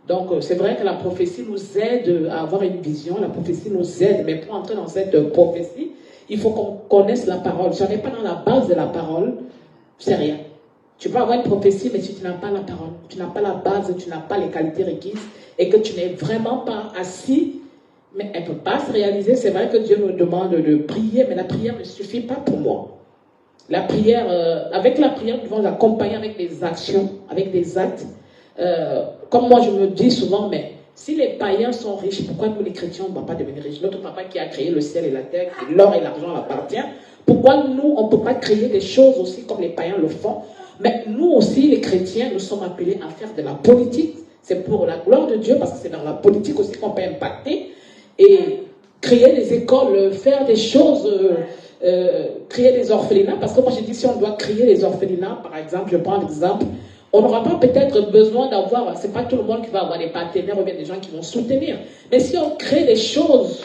Donc c'est vrai que la prophétie nous aide à avoir une vision, la prophétie nous aide, mais pour entrer dans cette prophétie, il faut qu'on connaisse la parole. Si on n'est pas dans la base de la parole, c'est rien. Tu peux avoir une prophétie, mais si tu n'as pas la parole, tu n'as pas la base, tu n'as pas les qualités requises, et que tu n'es vraiment pas assis, mais elle ne peut pas se réaliser. C'est vrai que Dieu nous demande de prier, mais la prière ne suffit pas pour moi. La prière, avec la prière, nous devons l'accompagner avec des actions, avec des actes. Comme moi, je me dis souvent, mais si les païens sont riches, pourquoi nous les chrétiens, on ne va pas devenir riches? Notre papa qui a créé le ciel et la terre, et l'or et l'argent appartient. Pourquoi nous, on ne peut pas créer des choses aussi comme les païens le font? Mais nous aussi, les chrétiens, nous sommes appelés à faire de la politique. C'est pour la gloire de Dieu, parce que c'est dans la politique aussi qu'on peut impacter. Et créer des écoles, faire des choses, créer des orphelinats. Parce que moi, j'ai dit, si on doit créer des orphelinats, par exemple, je prends l'exemple, On n'aura pas peut-être besoin d'avoir, c'est pas tout le monde qui va avoir des partenaires ou bien des gens qui vont soutenir. Mais si on crée des choses,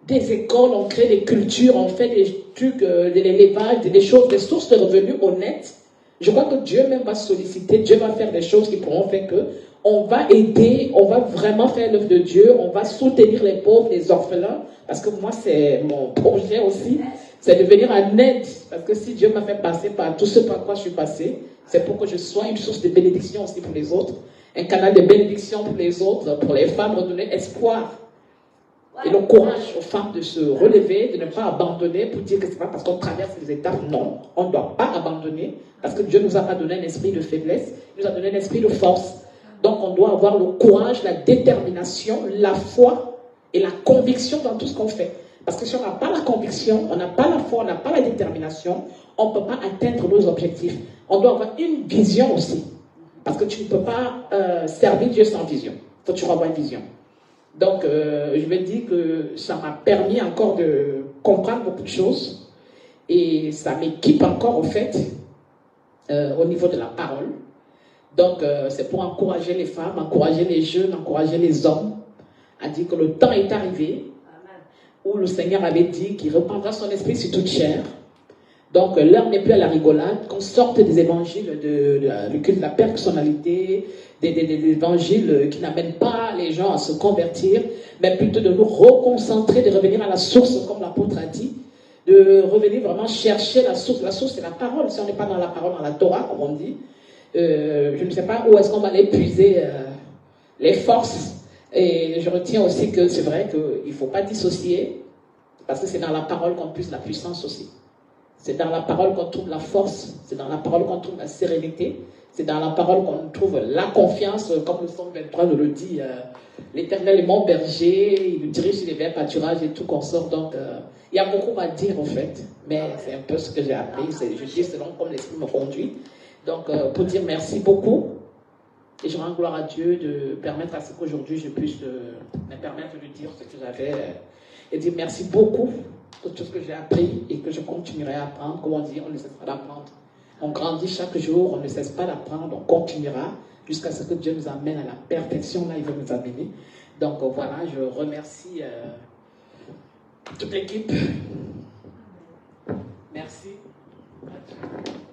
des écoles, on crée des cultures, on fait des trucs, de l'élevage, des choses, des sources de revenus honnêtes, je crois que Dieu même va solliciter, Dieu va faire des choses qui pourront faire que on va aider, on va vraiment faire l'œuvre de Dieu, on va soutenir les pauvres, les orphelins, parce que moi c'est mon projet aussi, c'est de venir en aide, parce que si Dieu m'a fait passer par tout ce par quoi je suis passé, c'est pour que je sois une source de bénédiction aussi pour les autres, un canal de bénédiction pour les autres, pour les femmes, redonner espoir et le courage aux femmes de se relever, de ne pas abandonner pour dire que c'est pas parce qu'on traverse les étapes. Non, on ne doit pas abandonner parce que Dieu nous a pas donné un esprit de faiblesse, il nous a donné un esprit de force. Donc on doit avoir le courage, la détermination, la foi et la conviction dans tout ce qu'on fait. Parce que si on n'a pas la conviction, on n'a pas la foi, on n'a pas la détermination, on ne peut pas atteindre nos objectifs. On doit avoir une vision aussi. Parce que tu ne peux pas servir Dieu sans vision. Il faut toujours avoir une vision. Donc, je vais dire que ça m'a permis encore de comprendre beaucoup de choses. Et ça m'équipe encore, au fait, au niveau de la parole. Donc, c'est pour encourager les femmes, encourager les jeunes, encourager les hommes, à dire que le temps est arrivé, où le Seigneur avait dit qu'il reprendra son esprit sur toute chair. Donc, l'heure n'est plus à la rigolade, qu'on sorte des évangiles du culte de la personnalité, des évangiles qui n'amènent pas les gens à se convertir, mais plutôt de nous reconcentrer, de revenir à la source, comme l'apôtre a dit, de revenir vraiment chercher la source. La source, c'est la parole. Si on n'est pas dans la parole, dans la Torah, comme on dit, je ne sais pas où est-ce qu'on va aller puiser les forces. Et je retiens aussi que c'est vrai qu'il ne faut pas dissocier, parce que c'est dans la parole qu'on puise la puissance aussi. C'est dans la parole qu'on trouve la force, c'est dans la parole qu'on trouve la sérénité, c'est dans la parole qu'on trouve la confiance, comme le Psaume 23 nous le dit, l'Éternel est mon berger, il nous dirige sur les verts pâturages et tout consort. Donc, il y a beaucoup à dire en fait, mais c'est un peu ce que j'ai appris, je dis selon comme l'Esprit me conduit. Donc, pour dire merci beaucoup, et je rends gloire à Dieu de permettre à ce qu'aujourd'hui je puisse me permettre de dire ce que j'avais, et dire merci beaucoup pour tout ce que j'ai appris et que je continuerai à apprendre. Comme on dit, on ne cessera d'apprendre. On grandit chaque jour, on ne cesse pas d'apprendre, on continuera jusqu'à ce que Dieu nous amène à la perfection, là il veut nous amener. Donc voilà, je remercie toute l'équipe. Merci.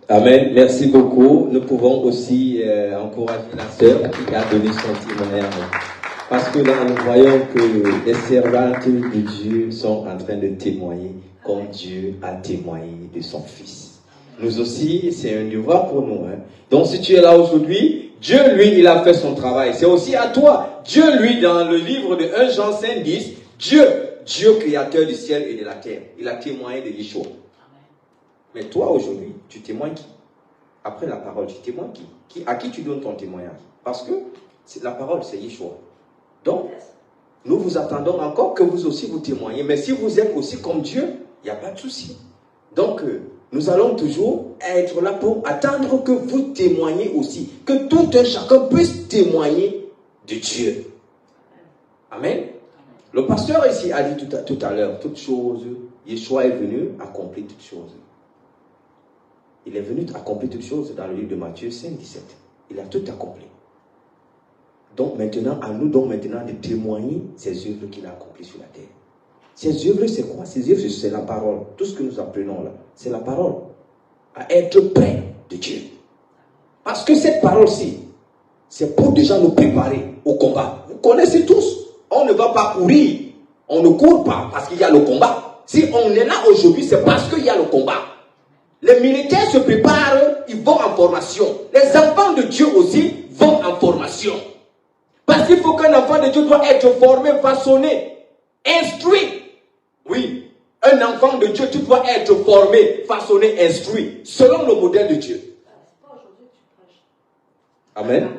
Amen, merci beaucoup. Nous pouvons aussi encourager la sœur qui a donné son témoignage. Parce que là, nous voyons que les servantes de Dieu sont en train de témoigner comme Dieu a témoigné de son Fils. Nous aussi, c'est un devoir pour nous. Donc, si tu es là aujourd'hui, Dieu, lui, il a fait son travail. C'est aussi à toi. Dieu, lui, dans le livre de 1 Jean 5, 10, Dieu créateur du ciel et de la terre, il a témoigné de Yeshua. Mais toi, aujourd'hui, tu témoignes qui? Après la parole, tu témoignes qui? À qui tu donnes ton témoignage? Parce que la parole, c'est Yeshua. Donc, nous vous attendons encore que vous aussi vous témoignez. Mais si vous êtes aussi comme Dieu, il n'y a pas de souci. Donc, nous allons toujours être là pour attendre que vous témoignez aussi. Que tout un chacun puisse témoigner de Dieu. Amen. Le pasteur ici a dit tout à l'heure, toute chose, Yeshua est venu accomplir toutes choses. Il est venu accomplir toutes choses dans le livre de Matthieu 5, 17. Il a tout accompli. Donc maintenant, à nous donc maintenant de témoigner ces œuvres qu'il a accomplies sur la terre. Ces œuvres, c'est quoi? Ces œuvres, c'est la parole. Tout ce que nous apprenons là, c'est la parole. À être près de Dieu. Parce que cette parole-ci, c'est pour déjà nous préparer au combat. Vous connaissez tous. On ne va pas courir. On ne court pas parce qu'il y a le combat. Si on est là aujourd'hui, c'est parce qu'il y a le combat. Les militaires se préparent, ils vont en formation. Les enfants de Dieu aussi vont en formation. Parce qu'il faut qu'un enfant de Dieu doit être formé, façonné, instruit. Oui, un enfant de Dieu, tu dois être formé, façonné, instruit, selon le modèle de Dieu. Amen.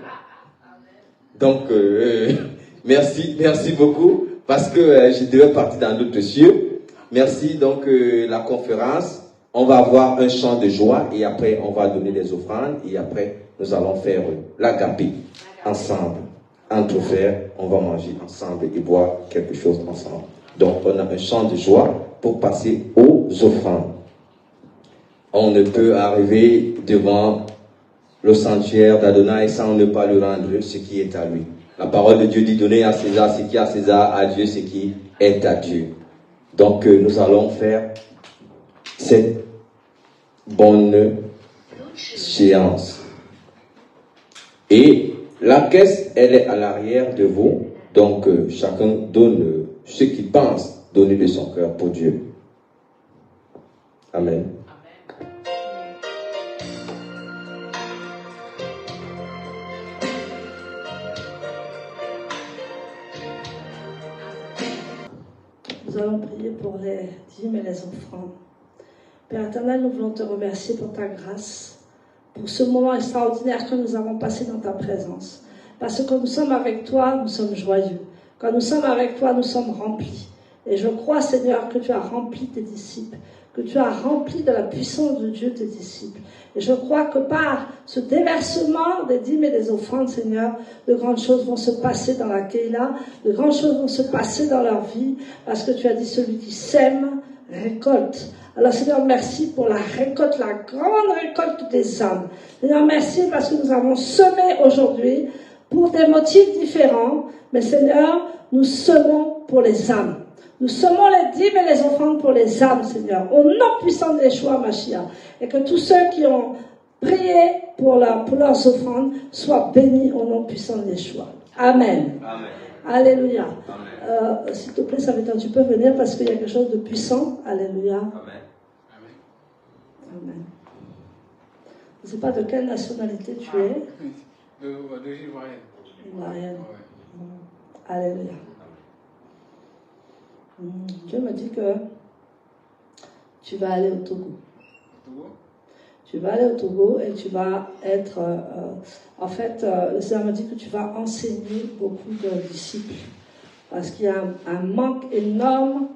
Donc, merci beaucoup, parce que je devais partir dans d'autres cieux. Merci, donc, la conférence. On va avoir un chant de joie, et après, on va donner des offrandes, et après, nous allons faire l'agapé ensemble. Entre frères, on va manger ensemble et boire quelque chose ensemble. Donc, on a un chant de joie pour passer aux offrandes. On ne peut arriver devant le sanctuaire d'Adonai sans ne pas lui rendre ce qui est à lui. La parole de Dieu dit donner à César ce qui est à César, à Dieu ce qui est à Dieu. Donc nous allons faire cette bonne séance. Et la caisse, elle est à l'arrière de vous. Donc chacun donne ce qu'il pense donner de son cœur pour Dieu. Amen. Nous allons prier pour les dîmes et les offrandes. Père éternel, nous voulons te remercier pour ta grâce, pour ce moment extraordinaire que nous avons passé dans ta présence. Parce que quand nous sommes avec toi, nous sommes joyeux. Quand nous sommes avec toi, nous sommes remplis. Et je crois, Seigneur, que tu as rempli tes disciples, que tu as rempli de la puissance de Dieu tes disciples. Et je crois que par ce déversement des dîmes et des offrandes, Seigneur, de grandes choses vont se passer dans la Keïla, de grandes choses vont se passer dans leur vie, parce que tu as dit celui qui sème, récolte. Alors Seigneur, merci pour la récolte, la grande récolte des âmes. Seigneur, merci parce que nous avons semé aujourd'hui pour des motifs différents, mais Seigneur, nous semons pour les âmes. Nous semons les dîmes et les offrandes pour les âmes, Seigneur, au nom puissant de Yeshua Mashiach. Et que tous ceux qui ont prié pour leurs offrandes soient bénis au nom puissant de Yeshua. Amen. Amen. Alléluia. S'il te plaît, Savitan, tu peux venir parce qu'il y a quelque chose de puissant. Alléluia. Amen. Amen. Je ne sais pas de quelle nationalité tu es. D'origine Ivoirienne. Alléluia. Dieu me dit que tu vas aller au Togo. Tu vas aller au Togo et tu vas être... en fait, le Seigneur me dit que tu vas enseigner beaucoup de disciples. Parce qu'il y a un manque énorme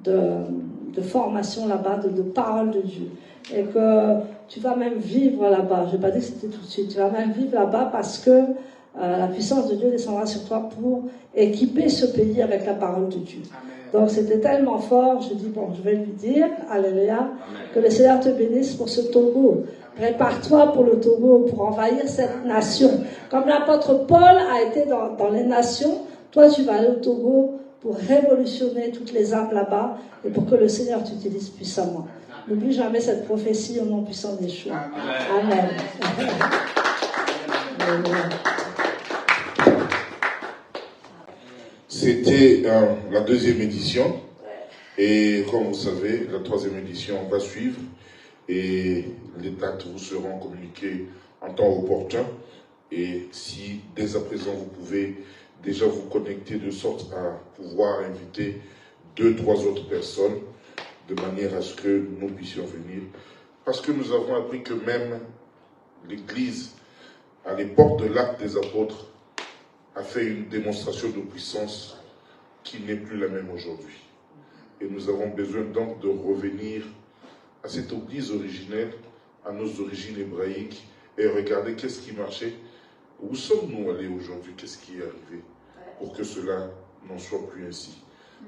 de formation là-bas, de parole de Dieu. Et que tu vas même vivre là-bas. Je n'ai pas dit que c'était tout de suite. Tu vas même vivre là-bas parce que la puissance de Dieu descendra sur toi pour équiper ce pays avec la parole de Dieu. Amen. Donc c'était tellement fort, je dis bon, je vais lui dire, alléluia, que le Seigneur te bénisse pour ce Togo. Prépare-toi pour le Togo, pour envahir cette nation. Comme l'apôtre Paul a été dans les nations, toi tu vas aller au Togo pour révolutionner toutes les âmes là-bas et pour que le Seigneur t'utilise puissamment. N'oublie jamais cette prophétie au nom puissant des choses. Amen. Amen. C'était la deuxième édition et comme vous savez, la troisième édition va suivre et les dates vous seront communiquées en temps opportun. Et si dès à présent vous pouvez déjà vous connecter de sorte à pouvoir inviter 2-3 autres personnes de manière à ce que nous puissions venir. Parce que nous avons appris que même l'Église, à l'époque de l'acte des apôtres, a fait une démonstration de puissance qui n'est plus la même aujourd'hui. Et nous avons besoin donc de revenir à cette Église originelle, à nos origines hébraïques, et regarder qu'est-ce qui marchait. Où sommes-nous allés aujourd'hui? Qu'est-ce qui est arrivé pour que cela n'en soit plus ainsi?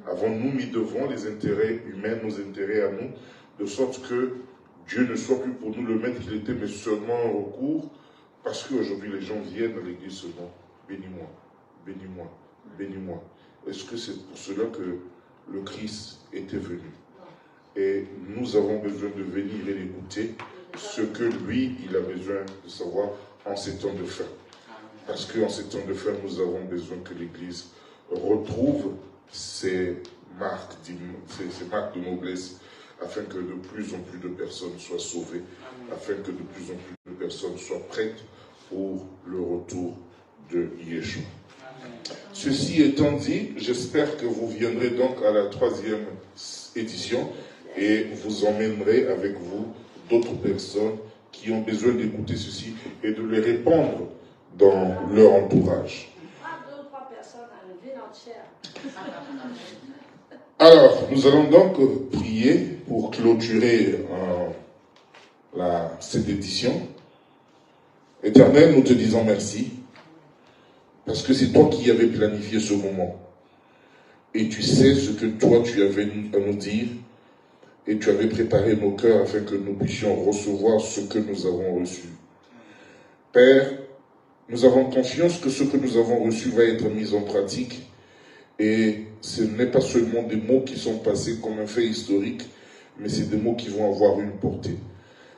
Avons-nous mis devant les intérêts humains, nos intérêts à nous, de sorte que Dieu ne soit plus pour nous le maître qu'il était, mais seulement un recours, parce qu'aujourd'hui les gens viennent à l'église seulement. Bénis-moi, bénis-moi, bénis-moi. Est-ce que c'est pour cela que le Christ était venu? Et nous avons besoin de venir et d'écouter ce que lui, il a besoin de savoir en ces temps de fin. Parce qu'en ces temps de fin, nous avons besoin que l'Église retrouve ces marques de noblesse, afin que de plus en plus de personnes soient sauvées, afin que de plus en plus de personnes soient prêtes pour le retour de Yeshua. Ceci étant dit, j'espère que vous viendrez donc à la troisième édition et vous emmènerez avec vous d'autres personnes qui ont besoin d'écouter ceci et de les répandre dans leur entourage. Alors, nous allons donc prier pour clôturer cette édition. Éternel, nous te disons merci, parce que c'est toi qui avais planifié ce moment. Et tu sais ce que toi tu avais à nous dire, et tu avais préparé nos cœurs afin que nous puissions recevoir ce que nous avons reçu. Père, nous avons confiance que ce que nous avons reçu va être mis en pratique. Et ce n'est pas seulement des mots qui sont passés comme un fait historique, mais c'est des mots qui vont avoir une portée.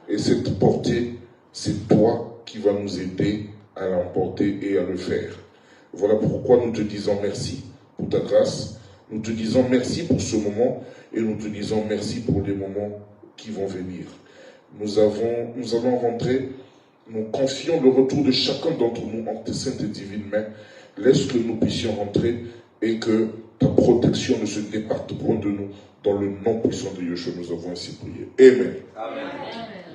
Et cette portée, c'est toi qui vas nous aider à l'emporter et à le faire. Voilà pourquoi nous te disons merci pour ta grâce. Nous te disons merci pour ce moment et nous te disons merci pour les moments qui vont venir. Nous allons rentrer, nous confions le retour de chacun d'entre nous en tes saintes et divines mains. Laisse que nous puissions rentrer et que ta protection ne se départe point de nous. Dans le nom puissant de Yeshua, nous avons ainsi prié. Amen. Amen.